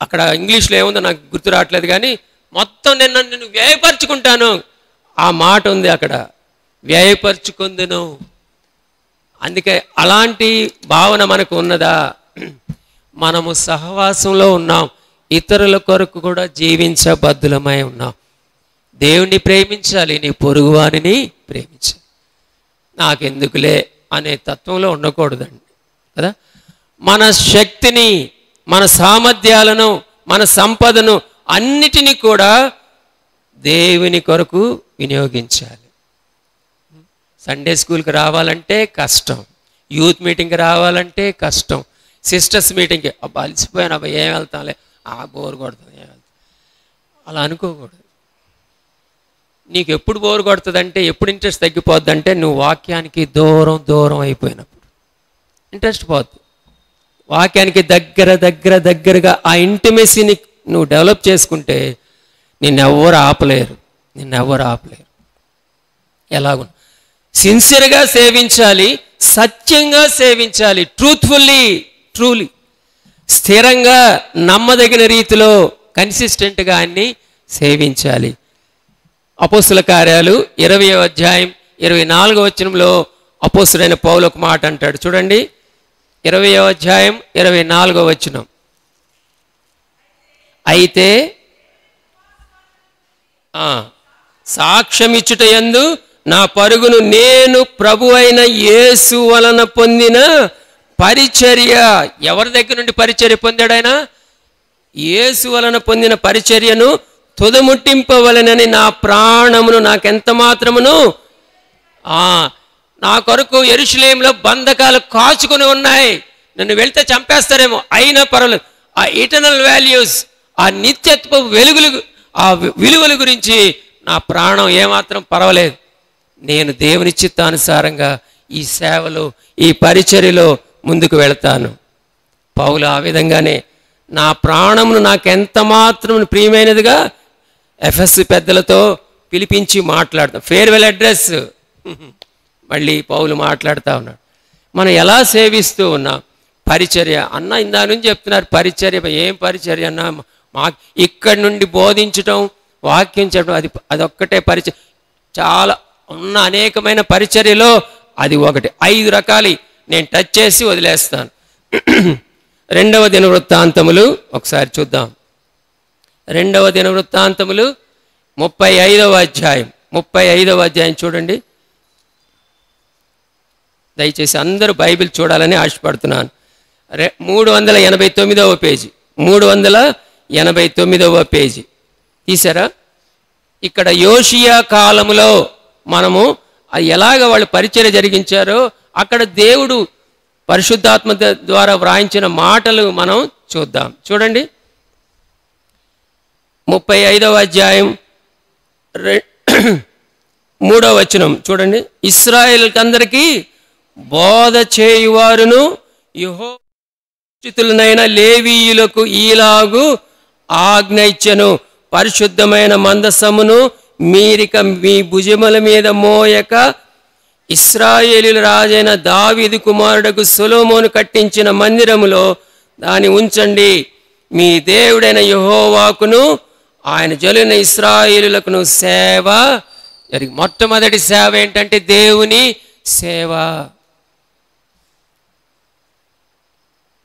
అక్కడ ఇంగ్లీష్లో ఏముందో నాకు గుర్తు రావట్లేదు, కానీ మొత్తం నేను వ్యయపరచుకుంటాను, ఆ మాట ఉంది అక్కడ, వ్యయపరచుకొందును. అందుకే అలాంటి భావన మనకు ఉన్నదా? మనము సహవాసంలో ఉన్నాం, ఇతరుల కొరకు కూడా జీవించబద్ధులమై ఉన్నాం. దేవుణ్ణి ప్రేమించాలి, నీ పొరుగువారిని ప్రేమించాలి. నాకెందుకులే అనే తత్వంలో ఉండకూడదండి కదా. మన శక్తిని, మన సామర్థ్యాలను, మన సంపదను అన్నిటినీ కూడా దేవుని కొరకు వినియోగించాలి. సండే స్కూల్కి రావాలంటే కష్టం, యూత్ మీటింగ్కి రావాలంటే కష్టం, సిస్టర్స్ మీటింగ్కి అలసిపోయాను, ఏం వెళ్తాంలే, బోర్ కొడుతుంది, ఏం వెళ్తాం అలా అనుకోకూడదు. నీకు ఎప్పుడు బోర్ కొడుతుందంటే, ఎప్పుడు ఇంట్రెస్ట్ తగ్గిపోద్ది అంటే, నువ్వు వాక్యానికి దూరం అయిపోయినప్పుడు ఇంట్రెస్ట్ పోద్ది. వాక్యానికి దగ్గరగా ఆ ఇంటిమెసీని నువ్వు డెవలప్ చేసుకుంటే నిన్నెవ్వరు ఆపలేరు. ఎలాగో సిన్సియర్గా సేవించాలి, సత్యంగా సేవించాలి, ట్రూలీ స్థిరంగా నమ్మదగిన రీతిలో కన్సిస్టెంట్గా అన్ని సేవించాలి. అపోస్తుల కార్యాలు 20వ అధ్యాయం 24వ వచనంలో అపోస్తుడైన పౌలు ఒక మాట అంటాడు చూడండి. 20వ అధ్యాయం 24వ వచనం, అయితే సాక్ష్యమిచ్చుట యందు నా పరుగును నేను ప్రభు అయిన యేసు వలన పొందిన పరిచర్య. ఎవరి దగ్గర నుండి పరిచర్య పొందాడు ఆయన? యేసు వలన పొందిన పరిచర్యను తుదముట్టింపవలనని నా ప్రాణమును నాకెంత మాత్రమును నా కొరకు యెరూషలేములో బంధకాలు కాచుకొని ఉన్నాయి. నన్ను వెళ్తే చంపేస్తారేమో, అయినా పర్వాలేదు. ఆ ఇటర్నల్ వాల్యూస్, ఆ నిత్యత్వ వెలుగులు, ఆ విలువల గురించి నా ప్రాణం ఏమాత్రం పర్వాలేదు. నేను దేవుని చిత్తానుసారంగా ఈ సేవలో, ఈ పరిచర్యలో ముందుకు వెళతాను. పౌలు ఆ విధంగానే నా ప్రాణమును నాకెంత మాత్రం ప్రియమైనదిగా ఎఫెసు పెద్దలతో పిలిపించి మాట్లాడతాం. ఫేర్వెల్ అడ్రస్ మళ్ళీ పౌలు మాట్లాడుతూ ఉన్నాడు. మనం ఎలా సేవిస్తూ ఉన్నాం? పరిచర్య అన్న ఇందా నుంచి చెప్తున్నారు. పరిచర్య ఏం పరిచర్య అన్న? ఇక్కడి నుండి బోధించటం, వాక్యం చెప్పడం, అదొక్కటే పరిచర్య. చాలా ఉన్న అనేకమైన పరిచర్యలో అది ఒకటి. 5 రకాలు నేను టచ్ చేసి వదిలేస్తాను. 2వ దినవృత్తాంతములు ఒకసారి చూద్దాం. 2వ దినవృత్తాంతములు 35వ అధ్యాయం. 35వ అధ్యాయం చూడండి. దయచేసి అందరూ బైబిల్ చూడాలని ఆశపడుతున్నాను. 389వ పేజీ. 389వ పేజీ తీసారా? ఇక్కడ యోషియా కాలములో మనము ఎలాగ వాళ్ళు పరిచర్య జరిగించారో అక్కడ దేవుడు పరిశుద్ధాత్మ ద్వారా వ్రాయించిన మాటలు మనం చూద్దాం. చూడండి 35వ అధ్యాయం 3వ వచనం చూడండి. ఇశ్రాయేలుకందరికీ బోధ చేయువారును యెహోవాచితులనైన లేవీయులకు ఈలాగు ఆజ్ఞ ఇచ్చెను. పరిశుద్ధమైన మందసమును మీరిక మీ భుజముల మీద మోయక ఇశ్రాయేలీల రాజైన దావీదు కుమారుడకు సొలొమోను కట్టించిన మందిరములో దాన్ని ఉంచండి. మీ దేవుడైన యెహోవాకును ఆయన జనులైన ఇశ్రాయేలులకును సేవ జరిగి. మొట్టమొదటి సేవ ఏంటంటే దేవుని సేవ.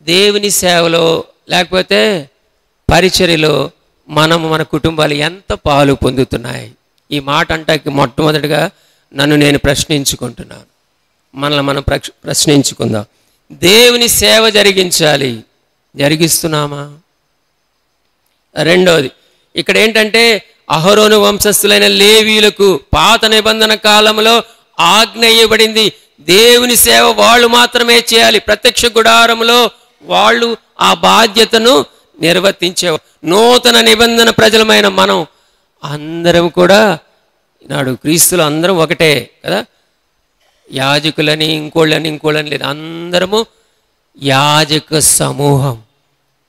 దేవుని సేవలో లేకపోతే పరిచర్యలో మనము మన కుటుంబాలు ఎంత పాలు పొందుతున్నాయి? ఈ మాట అంటాకి మొట్టమొదటిగా నన్ను నేను ప్రశ్నించుకుంటున్నాను. మనల్ని మనం ప్రశ్నించుకుందాం. దేవుని సేవ జరిగించాలి, జరిగిస్తున్నామా? రెండోది ఇక్కడ ఏంటంటే అహరోను వంశస్థులైన లేవీయులకు పాత నిబంధన కాలంలో ఆజ్ఞ ఇవ్వబడింది. దేవుని సేవ వాళ్ళు మాత్రమే చేయాలి. ప్రత్యక్ష గుడారంలో వాళ్ళు ఆ బాధ్యతను నిర్వర్తించేవారు. నూతన నిబంధన ప్రజలమైన మనం అందరం కూడా ఈనాడు క్రీస్తులు అందరం ఒకటే కదా. యాజకులని ఇంకోళ్ళని లేదు, అందరము యాజక సమూహం.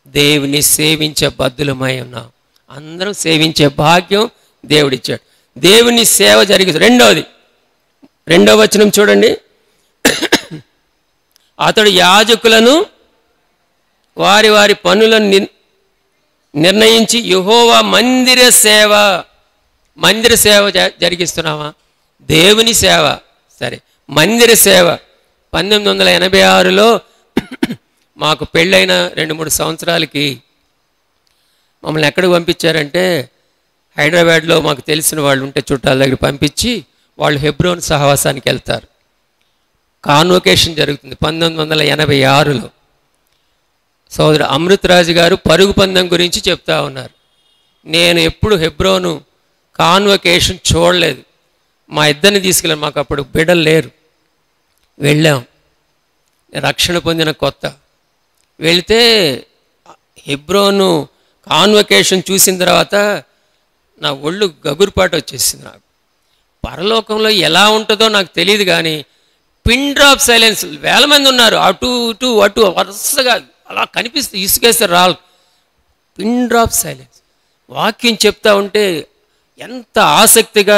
దేవుని సేవించే బద్దులమై ఉన్నాం. అందరం సేవించే భాగ్యం దేవుడిచ్చాడు. దేవుని సేవ జరిగింది. రెండవ వచనం చూడండి. అతడు యాజకులను వారి వారి పనులను నిర్ణయించి యెహోవా మందిర సేవ జరిగిస్తున్నావా? దేవుని సేవ సరే, మందిర సేవ 1986లో మాకు పెళ్ళైన 2-3 సంవత్సరాలకి మమ్మల్ని ఎక్కడికి పంపించారంటే హైదరాబాద్లో మాకు తెలిసిన వాళ్ళు ఉంటే చుట్టాల దగ్గర పంపించి వాళ్ళు హెబ్రోన్ సహవాసానికి వెళ్తారు. కాన్వొకేషన్ జరుగుతుంది 1986లో. సోదరు అమృతరాజు గారు పరుగు పందెం గురించి చెప్తా ఉన్నారు. నేను ఎప్పుడు హెబ్రోను కాన్వొకేషన్ చూడలేదు. మా ఇద్దరిని తీసుకెళ్ళాను, మాకు అప్పుడు బిడ్డలు లేరు. వెళ్ళాం, రక్షణ పొందిన కొత్త. వెళితే హెబ్రోను కాన్వొకేషన్ చూసిన తర్వాత నా ఒళ్ళు గగురుపాటు వచ్చేసింది. నాకు పరలోకంలో ఎలా ఉంటుందో నాకు తెలియదు, కానీ పిన్ డ్రాప్ సైలెన్స్. వేల మంది ఉన్నారు, అటు ఇటు అటు వరుసగా అలా కనిపిస్తుంది, ఇసుకేస్తారు రాళ్ళు. Pin drop silence. వాక్యం చెప్తా ఉంటే ఎంత ఆసక్తిగా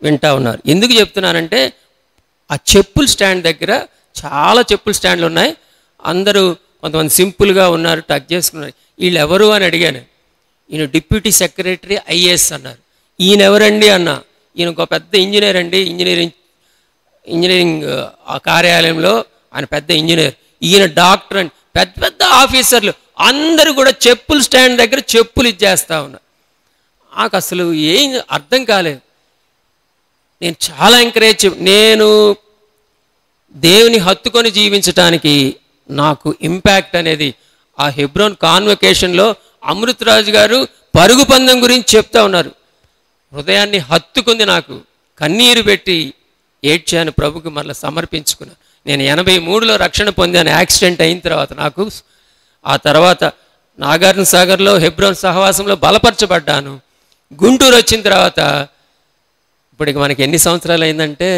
వింటా ఉన్నారు. ఎందుకు చెప్తున్నానంటే ఆ చెప్పుల స్టాండ్ దగ్గర చాలా చెప్పుల స్టాండ్లు ఉన్నాయి. అందరూ కొంతమంది సింపుల్గా ఉన్నారు, టక్ చేసుకున్నారు. వీళ్ళు ఎవరు అని అడిగాను. ఈయన డిప్యూటీ సెక్రటరీ ఐఏఎస్ అన్నారు. ఈయన ఎవరండి అన్న. ఈయన ఒక పెద్ద ఇంజనీర్ అండి, ఇంజనీరింగ్ ఆ కార్యాలయంలో ఆయన పెద్ద ఇంజనీర్. ఈయన డాక్టర్ అండి. పెద్ద పెద్ద ఆఫీసర్లు అందరూ కూడా చెప్పుల స్టాండ్ దగ్గర చెప్పులు ఇచ్చేస్తూ ఉన్నారు. నాకు అసలు ఏం అర్థం కాలేదు. నేను చాలా ఎంకరేజ్, నేను దేవుని హత్తుకొని జీవించటానికి నాకు ఇంపాక్ట్ అనేది ఆ హెబ్రోన్ కాన్వకేషన్లో అమృతరాజు గారు పరుగు పందెం గురించి చెప్తా ఉన్నారు. హృదయాన్ని హత్తుకుంది, నాకు కన్నీరు పెట్టి ఏడ్చాను, ప్రభుకి మరలా సమర్పించుకున్నాను. నేను 83లో రక్షణ పొందాను యాక్సిడెంట్ అయిన తర్వాత. నాకు ఆ తర్వాత నాగార్జున సాగర్లో హెబ్రోన్ సహవాసంలో బలపరచబడ్డాను. గుంటూరు వచ్చిన తర్వాత ఇప్పటికి మనకి ఎన్ని సంవత్సరాలు అయిందంటే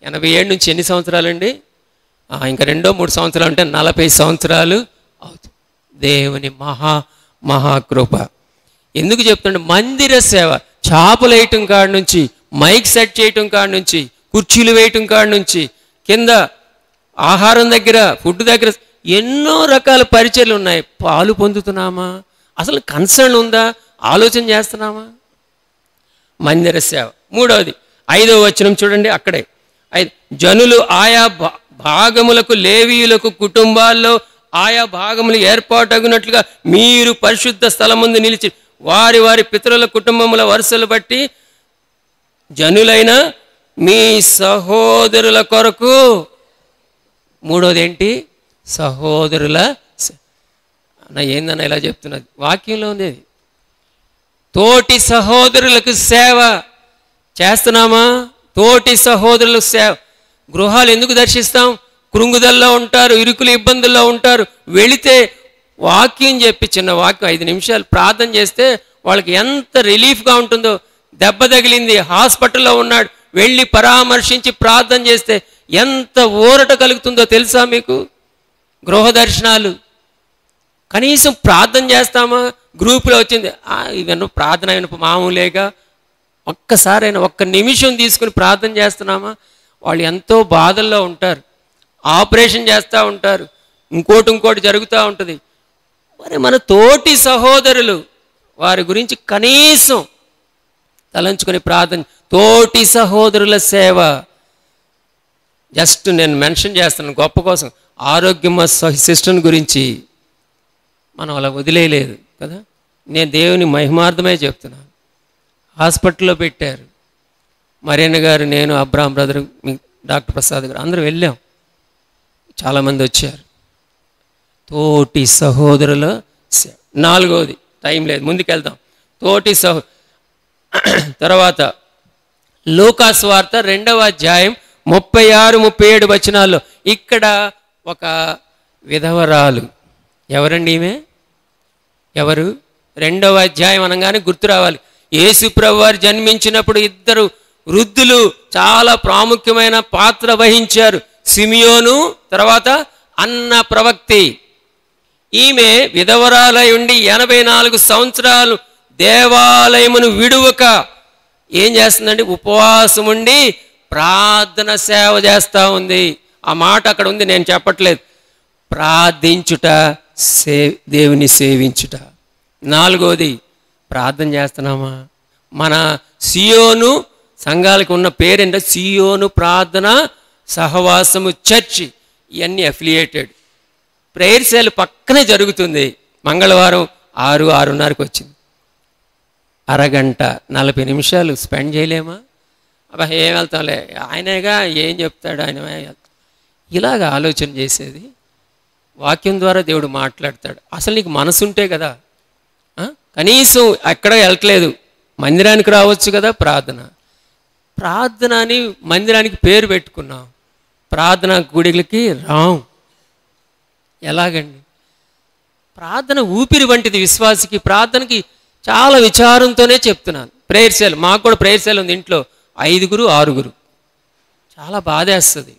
87 నుంచి ఎన్ని సంవత్సరాలండి, ఇంకా 2-3 సంవత్సరాలు అంటే 40 సంవత్సరాలు అవుతుంది. దేవుని మహాకృప. ఎందుకు చెప్తుంటే మందిర సేవ, చాపలు వేయటం కాడ నుంచి, మైక్ సెట్ చేయటం కాడ నుంచి, కుర్చీలు వేయటం కాడ నుంచి, కింద ఆహారం దగ్గర, ఫుడ్ దగ్గర ఎన్నో రకాల పరిచర్లు ఉన్నాయి. పాలు పొందుతున్నామా? అసలు కన్సర్న్ ఉందా? ఆలోచన చేస్తున్నామా? మందిర సేవ. 3వది 5వ వచనం చూడండి, అక్కడే జనులు ఆయా భాగములకు, లేవీయులకు కుటుంబాల్లో ఆయా భాగములు ఏర్పాటగునట్లుగా మీరు పరిశుద్ధ స్థలం ముందు నిలిచి వారి వారి పితరుల కుటుంబముల వరుసలు బట్టి జనులైన మీ సహోదరుల కొరకు. 3వది ఏంటి? సహోదరుల. ఏందన్నా ఇలా చెప్తున్నది? వాక్యంలో ఉంది. తోటి సహోదరులకు సేవ చేస్తున్నామా? తోటి సహోదరులకు సేవ. గృహాలు ఎందుకు దర్శిస్తాం? కృంగుదల్లో ఉంటారు, ఇరుకులు ఇబ్బందుల్లో ఉంటారు. వెళితే వాక్యం చెప్పి, చిన్న వాక్యం 5 నిమిషాలు ప్రార్థన చేస్తే వాళ్ళకి ఎంత రిలీఫ్గా ఉంటుందో. దెబ్బ తగిలింది, హాస్పిటల్లో ఉన్నాడు, వెళ్ళి పరామర్శించి ప్రార్థన చేస్తే ఎంత ఊరట కలుగుతుందో తెలుసా మీకు? గృహ దర్శనాలు. కనీసం ప్రార్థన చేస్తామా? గ్రూపులో వచ్చింది, ఇవన్నీ ప్రార్థన అయిన మామూలేగా, ఒక్కసారైనా 1 నిమిషం తీసుకుని ప్రార్థన చేస్తున్నామా? వాళ్ళు ఎంతో బాధల్లో ఉంటారు, ఆపరేషన్ చేస్తూ ఉంటారు, ఇంకోటి జరుగుతూ ఉంటుంది. మరి మన తోటి సహోదరులు, వారి గురించి కనీసం తలంచుకొని ప్రార్థన. తోటి సహోదరుల సేవ. జస్ట్ నేను మెన్షన్ చేస్తున్నాను గొప్ప కోసం. ఆరోగ్యమ సిస్టమ్ గురించి మనం అలా వదిలేయలేదు కదా. నేను దేవుని మహిమార్థమే చెప్తున్నాను. హాస్పిటల్లో పెట్టారు. మరేన్న గారు, నేను, అబ్రాహం బ్రదర్, డాక్టర్ ప్రసాద్ గారు అందరూ వెళ్ళాం. చాలామంది వచ్చారు. తోటి సహోదరుల. 4వది, టైం లేదు, ముందుకెళ్దాం. తోటి తర్వాత లూకాసు వార్త 2వ అధ్యాయం 36-37 వచనాల్లో ఇక్కడ ఒక విధవరాలు. ఎవరండి ఈమె? ఎవరు? 2వ అధ్యాయం అనగానే గుర్తు రావాలి. యేసు ప్రభువు వారు జన్మించినప్పుడు 2 వృద్ధులు చాలా ప్రాముఖ్యమైన పాత్ర వహించారు. సిమియోను, తర్వాత అన్న ప్రవక్తి. ఈమె విధవరాలై ఉండి 84 సంవత్సరాలు దేవాలయమును విడువక ఏం చేస్తుందండి? ఉపవాసం ఉండి ప్రార్థన సేవ చేస్తూ ఉంది. ఆ మాట అక్కడ ఉంది, నేను చెప్పట్లేదు. ప్రార్థించుట, దేవుని సేవించుట. 4వది ప్రార్థన చేస్తున్నామా? మన సియోను సంఘాలకు ఉన్న పేరేంటో సియోను ప్రార్థన సహవాసము చర్చి. ఇవన్నీ అఫిలియేటెడ్. ప్రేయర్ సెల్ పక్కనే జరుగుతుంది. మంగళవారం 6-6:30కి వచ్చింది. అరగంట 40 నిమిషాలు స్పెండ్ చేయలేమా? అబ్బా ఏం వెళ్తాంలే, ఆయనేగా ఏం చెప్తాడు ఆయన. ఇలాగ ఆలోచన చేసేది. వాక్యం ద్వారా దేవుడు మాట్లాడతాడు. అసలు నీకు మనసు ఉంటే కదా. కనీసం ఎక్కడ వెళ్ళట్లేదు, మందిరానికి రావచ్చు కదా. ప్రార్థన అని మందిరానికి పేరు పెట్టుకున్నాం, ప్రార్థన గుడిలకి రాం. ఎలాగండి? ప్రార్థన ఊపిరి వంటిది విశ్వాసికి. ప్రార్థనకి చాలా విచారంతోనే చెప్తున్నాను. ప్రేయర్ సెల్, మాకు కూడా ప్రేయర్ సెల్ ఉంది ఇంట్లో, 5-6. చాలా బాధేస్తుంది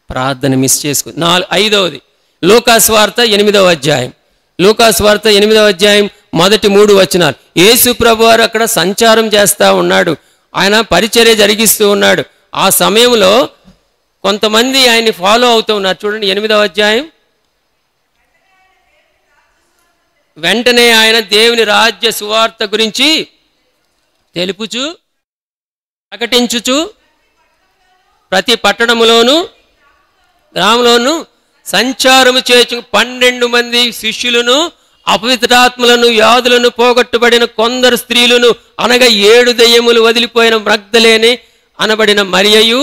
ప్రార్థన మిస్ చేసుకుని. 5వది లూకాసు వార్త 8వ అధ్యాయం. లూకాసు వార్త 8వ అధ్యాయం మొదటి 3 వచనాలు. యేసు ప్రభు వారు అక్కడ సంచారం చేస్తూ ఉన్నాడు, ఆయన పరిచర్య జరిగిస్తూ ఉన్నాడు. ఆ సమయంలో కొంతమంది ఆయన్ని ఫాలో అవుతూ ఉన్నారు. చూడండి 8వ అధ్యాయం. వెంటనే ఆయన దేవుని రాజ్య సువార్త గురించి తెలుపుచు ప్రకటించుచు ప్రతి పట్టణములోను గ్రామంలోను సంచారము చేయుచు 12 మంది శిష్యులను, అపవిత్రాత్మలను, వ్యాధులను పోగొట్టబడిన కొందరు స్త్రీలను, అనగా 7 దయ్యములు వదిలిపోయిన మగ్దలేని అనబడిన మరియయు,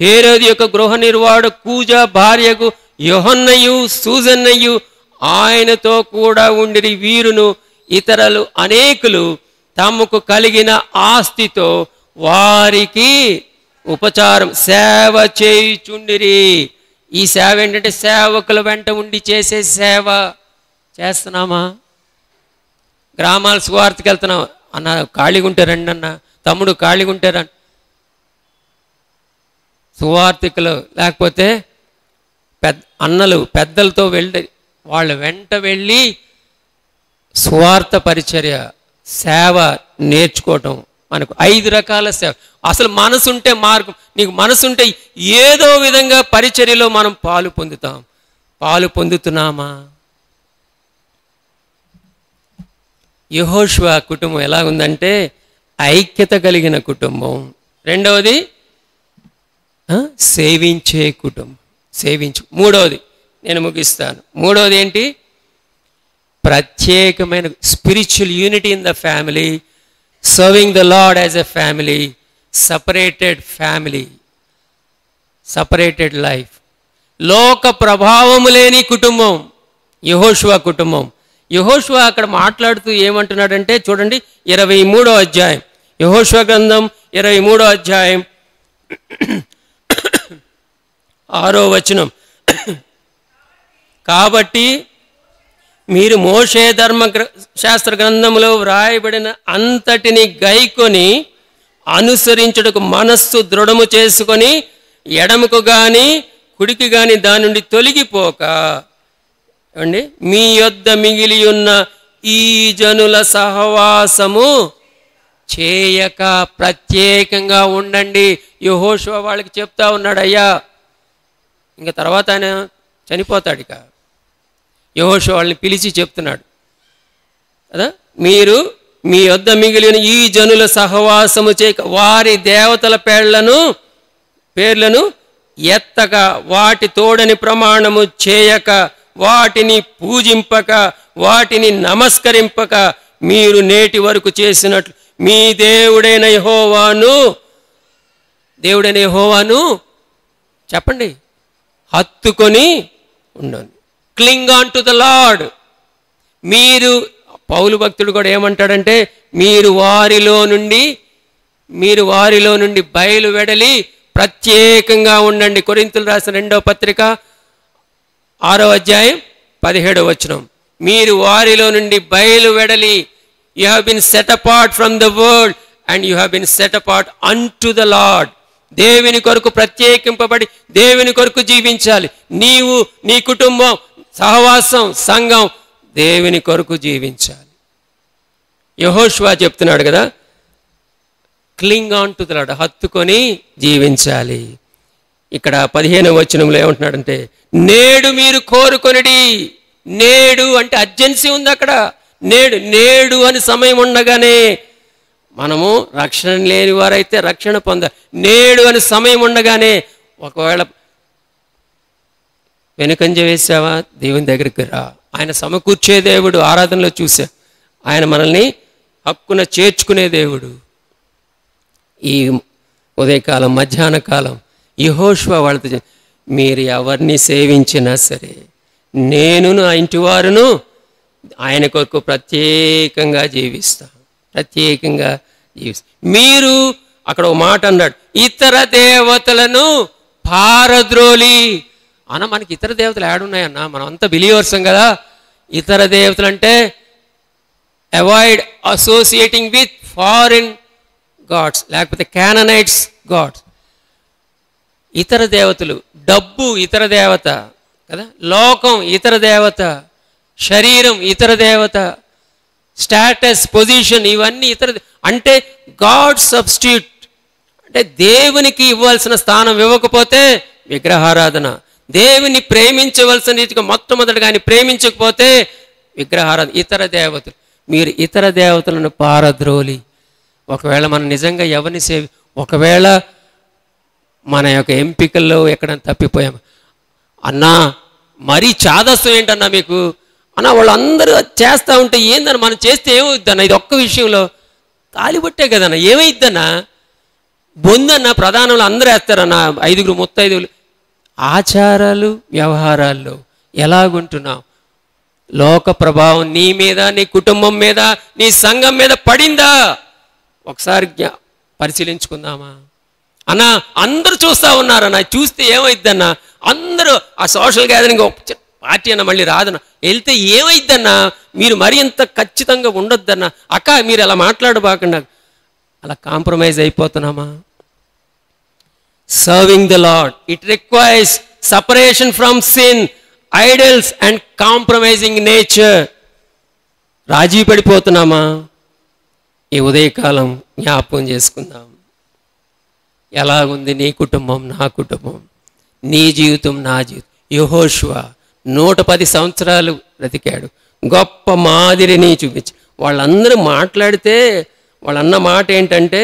హేరోదు యొక్క గృహ నిర్వాహకుడు కూజ భార్యకు యోహన్నయు సూజన్నయు ఆయనతో కూడా ఉండిరి. వీరును ఇతరులు అనేకులు తమకు కలిగిన ఆస్తితో వారికి ఉపచారం సేవ చేయుచుండిరి. ఈ సేవ ఏంటంటే సేవకుల వెంట ఉండి చేసే సేవ. చేస్తున్నామా? గ్రామాల సువార్తకి వెళ్తున్నాం అన్న, ఖాళీగా ఉంటే రండి అన్న, తమ్ముడు ఖాళీగా ఉంటే రండి. సువార్తికులు లేకపోతే అన్నలు పెద్దలతో వెళ్ళి వాళ్ళ వెంట వెళ్ళి సువార్త పరిచర్య సేవ నేర్చుకోవటం. మనకు 5 రకాల సేవ. అసలు మనసుంటే మార్గం, నీకు మనసుంటే ఏదో విధంగా పరిచర్యలో మనం పాలు పొందుతాం. పాలు పొందుతున్నామా? యెహోషువ కుటుంబం ఎలా ఉందంటే ఐక్యత కలిగిన కుటుంబం. రెండవది సేవించే కుటుంబం. మూడవది నేను ముగిస్తాను. మూడవది ఏంటి? ప్రత్యేకమైన spiritual unity in the family, serving the lord as a family, separated life. లోక ప్రభావము లేని కుటుంబం యెహోషువ కుటుంబం. యెహోషువ అక్కడ మాట్లాడుతూ ఏమంటున్నాడంటే చూడండి, 23వ అధ్యాయం, యెహోషువ గ్రంథం 23వ అధ్యాయం 6వ వచనం. కాబట్టి మీరు మోషే శాస్త్ర గ్రంథములో వ్రాయబడిన అంతటిని గైకొని అనుసరించుటకు మనస్సు దృఢము చేసుకొని ఎడమకు గాని కుడికి గాని దాని నుండి తొలగిపోక అండి మీ యొద్ద మిగిలి ఉన్న ఈ జనుల సహవాసము చేయక ప్రత్యేకంగా ఉండండి. యెహోషువ వాళ్ళకి చెప్తా ఉన్నాడు, అయ్యా ఇంకా తర్వాత ఆయన చనిపోతాడు. ఇక యెహోషువ వాళ్ళని పిలిచి చెప్తున్నాడు కదా, మీరు మీ యొద్ద మిగిలిన ఈ జనుల సహవాసము చేయక వారి దేవతల పేర్లను ఎత్తక వాటి తోడని ప్రమాణము చేయక వాటిని పూజింపక వాటిని నమస్కరింపక మీరు నేటి వరకు చేసినట్లు మీ దేవుడైన యెహోవాను చెప్పండి హత్తుకొని ఉండండి. క్లింగ్ ఆన్ టు ద లార్డ్. మీరు పౌలు భక్తుడు కూడా ఏమంటాడంటే మీరు వారిలో నుండి బయలు వెడలి ప్రత్యేకంగా ఉండండి. కొరింథీయులు రాసిన 2వ పత్రిక 6వ అధ్యాయం 17వ వచనం. మీరు వారిలో నుండి బయలు వెడలి, you have been set apart from the world and you have been set apart unto the lord. దేవుని కొరకు ప్రత్యేకింపబడి దేవుని కొరకు జీవించాలి. నీవు, నీ కుటుంబం, సహవాసం, సంఘం దేవుని కొరకు జీవించాలి. యెహోషువ చెప్తున్నాడు కదా, క్లింగ్ ఆన్ టు ద లార్డ్, హత్తుకొని జీవించాలి. ఇక్కడ 15వ వచనంలో ఏమంటున్నాడంటే నేడు మీరు కోరుకొనిడి. నేడు అంటే అర్జెన్సీ ఉంది అక్కడ. నేడు అని సమయం ఉండగానే మనము రక్షణ లేని వారైతే రక్షణ పొందాలి. నేడు అని సమయం ఉండగానే ఒకవేళ వెనుకంజ వేసావా, దేవుని దగ్గరికి రా. ఆయన సమకూర్చే దేవుడు. ఆరాధనలో చూసా, ఆయన మనల్ని హక్కున చేర్చుకునే దేవుడు. ఈ ఉదయకాలం మధ్యాహ్న కాలం యెహోషువ వాళ్ళతో మీరు ఎవరిని సేవించినా సరే నేను నా ఇంటి వారును ఆయన కొరకు ప్రత్యేకంగా జీవిస్తాం. మీరు అక్కడ ఒక మాట అన్నాడు, ఇతర దేవతలను పారద్రోలి అన్న. మనకి ఇతర దేవతలు ఏడున్నాయన్నా? మనం అంతా బిలీవర్సం కదా. ఇతర దేవతలు అంటే avoid associating with foreign gods, లేకపోతే కాననైట్స్ గాడ్స్. ఇతర దేవతలు, డబ్బు ఇతర దేవత కదా, లోకం ఇతర దేవత, శరీరం ఇతర దేవత, స్టేటస్, పొజిషన్ ఇవన్నీ ఇతర. అంటే గాడ్ సబ్స్టిట్యూట్. అంటే దేవునికి ఇవ్వాల్సిన స్థానం ఇవ్వకపోతే విగ్రహారాధన. దేవుని ప్రేమించవలసిన రీతిగా మొట్టమొదటిగా ఆయన ప్రేమించకపోతే విగ్రహారాధన. ఇతర దేవతలు, మీరు ఇతర దేవతలను పారద్రోలి. ఒకవేళ మనం నిజంగా ఎవరిని ఒకవేళ మన యొక్క ఎంపికల్లో ఎక్కడైనా తప్పిపోయాము అన్నా, మరీ చాదస్తం ఏంటన్నా మీకు అన్నా, వాళ్ళందరూ చేస్తూ ఉంటే ఏందన్నా, మనం చేస్తే ఏమవుద్దన్నా? ఇది ఒక్క విషయంలో తాలిబొట్టే కదన్నా, ఏమైద్దన్నా? బొందన్న ప్రధానంలో అందరూ వేస్తారన్న 5 ముత్తైదువులు. ఆచారాలు వ్యవహారాల్లో ఎలాగుంటున్నావు? లోక ప్రభావం నీ మీద, నీ కుటుంబం మీద, నీ సంఘం మీద పడిందా? ఒకసారి పరిశీలించుకుందామా? అన్న అందరూ చూస్తూ ఉన్నారన్న, చూస్తే ఏమైద్దన్న? అందరూ ఆ సోషల్ గ్యాదరింగ్ పార్టీ అన్న మళ్ళీ రాదన్న, వెళ్తే ఏమైద్దన్నా? మీరు మరి ఇంత ఖచ్చితంగా ఉండొద్దన్న. అక్క మీరు అలా మాట్లాడబాకుండా, అలా కాంప్రమైజ్ అయిపోతున్నామా? Serving the lord it requires separation from sin, idols and compromising nature. రాజీ పడిపోతున్నామా? ఈ ఉదయకాలం జ్ఞాపకం చేసుకుందాం. ఎలాగుంది నీ కుటుంబం, నా కుటుంబం, నీ జీవితం, నా జీవితం? యెహోషువ 110 సంవత్సరాలు బ్రతికాడు. గొప్ప మాదిరిని చూపించి వాళ్ళందరూ మాట్లాడితే వాళ్ళన్న మాట ఏంటంటే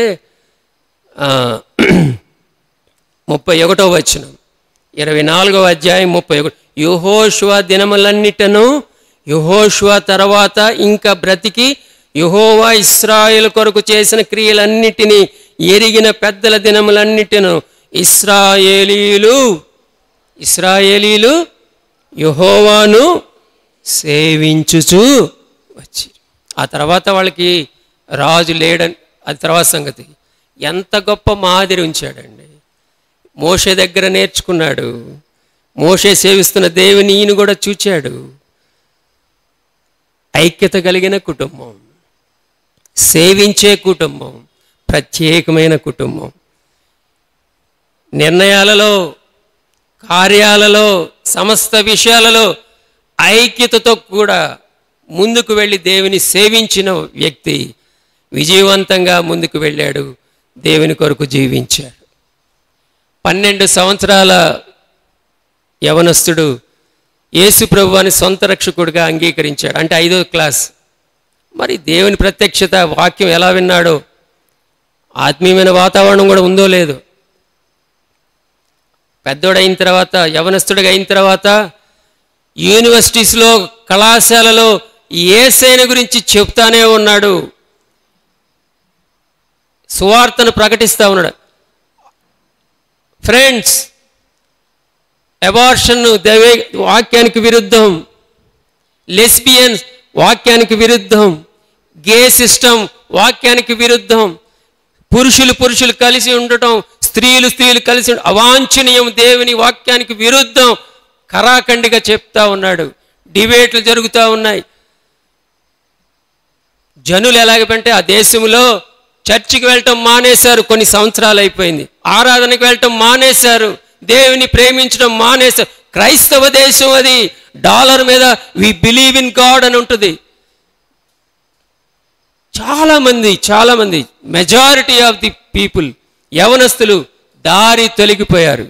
31వ వచనం 24వ అధ్యాయం 31. యెహోషువ దినములన్నిటను, యెహోషువ తర్వాత ఇంకా బ్రతికి యెహోవా ఇశ్రాయేలు కొరకు చేసిన క్రియలన్నిటినీ ఎరిగిన పెద్దల దినములన్నిటిను ఇశ్రాయేలీలు యెహోవాను సేవించుచు వచ్చి. ఆ తర్వాత వాళ్ళకి రాజు లేడని, అది తర్వాత సంగతి. ఎంత గొప్ప మాదిరి ఉంచాడండి. మోషే దగ్గర నేర్చుకున్నాడు. మోషే సేవిస్తున్న దేవుని ఈయన కూడా చూచాడు. ఐక్యత కలిగిన కుటుంబం, సేవించే కుటుంబం, ప్రత్యేకమైన కుటుంబం. నిర్ణయాలలో, కార్యాలలో, సమస్త విషయాలలో ఐక్యతతో కూడా ముందుకు వెళ్ళి దేవుని సేవించిన వ్యక్తి విజయవంతంగా ముందుకు వెళ్ళాడు, దేవుని కొరకు జీవించాడు. 12 సంవత్సరాల యవనస్తుడు యేసు ప్రభువుని సొంత రక్షకుడిగా అంగీకరించాడు. అంటే 5వ క్లాస్. మరి దేవుని ప్రత్యక్షత, వాక్యం ఎలా విన్నాడో, ఆత్మీయమైన వాతావరణం కూడా ఉందో లేదో. పెద్దోడైన తర్వాత, యవనస్తుడిగా అయిన తర్వాత యూనివర్సిటీస్లో, కళాశాలలో యేసయ్యను గురించి చెప్తానే ఉన్నాడు, సువార్తను ప్రకటిస్తూ ఉన్నాడు. ఫ్రెండ్స్, అబార్షన్ వాక్యానికి విరుద్ధం, లెస్బియన్స్ వాక్యానికి విరుద్ధం, గే సిస్టమ్ వాక్యానికి విరుద్ధం, పురుషులు కలిసి ఉండటం, స్త్రీలు కలిసి అవాంఛనీయం, దేవుని వాక్యానికి విరుద్ధం కరాఖండిగా చెప్తా ఉన్నాడు. డిబేట్లు జరుగుతూ ఉన్నాయి. జనులు ఎలాగంటే ఆ దేశంలో చర్చికి వెళ్ళటం మానేశారు. కొన్ని సంవత్సరాలు అయిపోయింది. ఆరాధనకి వెళ్ళటం మానేశారు. దేవుని ప్రేమించడం మానేశారు. క్రైస్తవ దేశం అది. డాలర్ మీద వి బిలీవ్ ఇన్ గాడ్ అని ఉంటుంది. చాలామంది మెజారిటీ ఆఫ్ ది పీపుల్, యవనస్తులు దారి తొలగిపోయారు.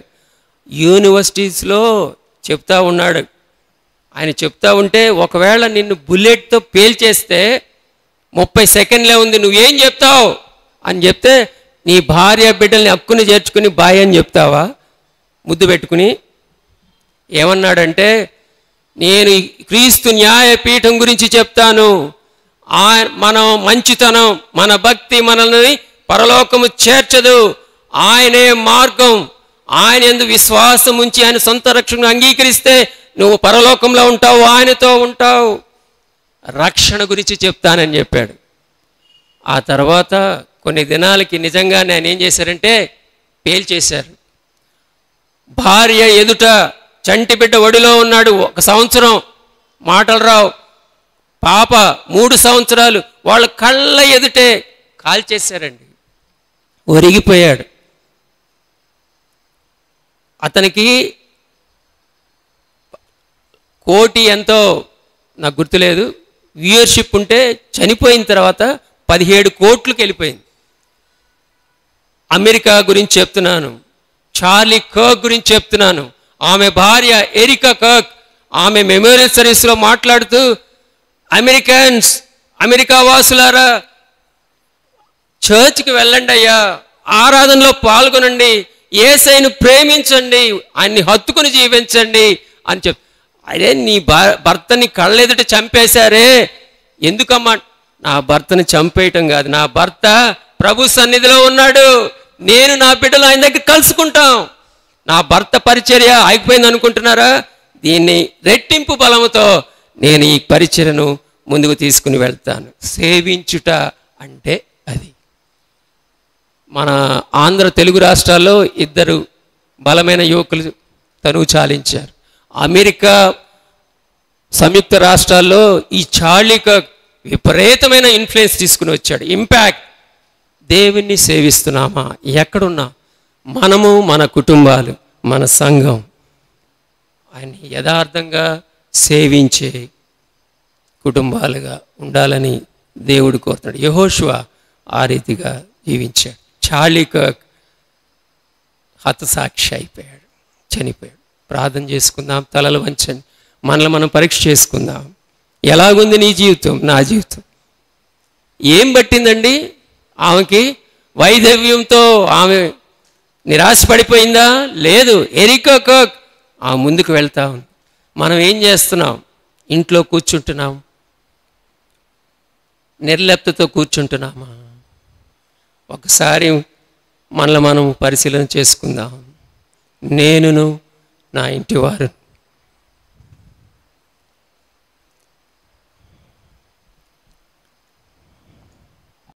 యూనివర్సిటీస్లో చెప్తా ఉన్నాడు. ఆయన చెప్తా ఉంటే, ఒకవేళ నిన్ను బుల్లెట్తో పేల్చేస్తే 30 సెకండ్లే ఉంది, నువ్వేం చెప్తావు అని చెప్తే, నీ భార్య బిడ్డల్ని హక్కుని చేర్చుకుని బాయ్ అని చెప్తావా ముద్దు పెట్టుకుని? ఏమన్నాడంటే, నేను క్రీస్తు న్యాయపీఠం గురించి చెప్తాను. మన మంచితనం, మన భక్తి మనల్ని పరలోకము చేర్చదు. ఆయనే మార్గం. ఆయన యందు విశ్వాసం ఉంచి ఆయన సొంత రక్షణను అంగీకరిస్తే నువ్వు పరలోకంలో ఉంటావు, ఆయనతో ఉంటావు. రక్షణ గురించి చెప్తానని చెప్పాడు. ఆ తర్వాత కొన్ని దినాలకి నిజంగానే ఆయన ఏం చేశారంటే పేల్చేశారు. భార్య ఎదుట చంటి బిడ్డ ఒడిలో ఉన్నాడు. 1 సంవత్సరం మాటలు రావు. పాప 3 సంవత్సరాలు. వాళ్ళ కళ్ళ ఎదుటే కాల్చేశారండి. ఒరిగిపోయాడు. అతనికి కోటి ఎంతో నాకు గుర్తులేదు వ్యూయర్షిప్ ఉంటే, చనిపోయిన తర్వాత 17 కోట్లకు వెళ్ళిపోయింది. అమెరికా గురించి చెప్తున్నాను, చార్లీ కర్క్ గురించి చెప్తున్నాను. ఆమె భార్య ఎరికా కర్క్, ఆమె మెమోరియల్ సర్వీస్లో మాట్లాడుతూ, అమెరికా వాసులారా, చర్చ్కి వెళ్ళండి అయ్యా, ఆరాధనలో పాల్గొనండి, యేసయ్యను ప్రేమించండి, ఆయన్ని హత్తుకుని జీవించండి అని చెప్. అదే నీ భర్తని కళ్ళెదుట చంపేశారే, ఎందుకమ్మా? నా భర్తని చంపేయటం కాదు, నా భర్త ప్రభు సన్నిధిలో ఉన్నాడు, నేను నా బిడ్డలు ఆయన దగ్గర కలుసుకుంటాం. నా భర్త పరిచర్య ఆగిపోయింది అనుకుంటున్నారా? దీన్ని రెట్టింపు బలముతో నేను ఈ పరిచర్యను ముందుకు తీసుకుని వెళ్తాను. సేవించుట అంటే అది. మన ఆంధ్ర తెలుగు రాష్ట్రాల్లో ఇద్దరు బలమైన యువకులు తనువు చాలించారు. అమెరికా సంయుక్త రాష్ట్రాల్లో ఈ చార్లీ కర్క్ విపరీతమైన ఇన్ఫ్లుయెన్స్ తీసుకుని వచ్చాడు. ఇంపాక్ట్. దేవుణ్ణి సేవిస్తున్నామా? ఎక్కడున్నా మనము, మన కుటుంబాలు, మన సంఘం ఆయన్ని యథార్థంగా సేవించే కుటుంబాలుగా ఉండాలని దేవుడు కోరుతున్నాడు. యెహోషువ ఆ రీతిగా జీవించాడు. చార్లీ కర్క్ హతసాక్షి అయిపోయాడు, చనిపోయాడు. ప్రార్థన చేసుకుందాం, తలలు వంచండి, మనల్ని మనం పరీక్ష చేసుకుందాం. ఎలాగుంది నీ జీవితం, నా జీవితం? ఏం పట్టిందండి ఆమెకి? వైధవ్యంతో ఆమె నిరాశపడిపోయిందా? లేదు. ఎరికా కర్క్ ఆమె ముందుకు వెళ్తా ఉంది. మనం ఏం చేస్తున్నాం? ఇంట్లో కూర్చుంటున్నాం, నిర్లిప్తతో కూర్చుంటున్నామా? ఒకసారి మనల్ని మనం పరిశీలన చేసుకుందాం. నేనును నా ఇంటి వారు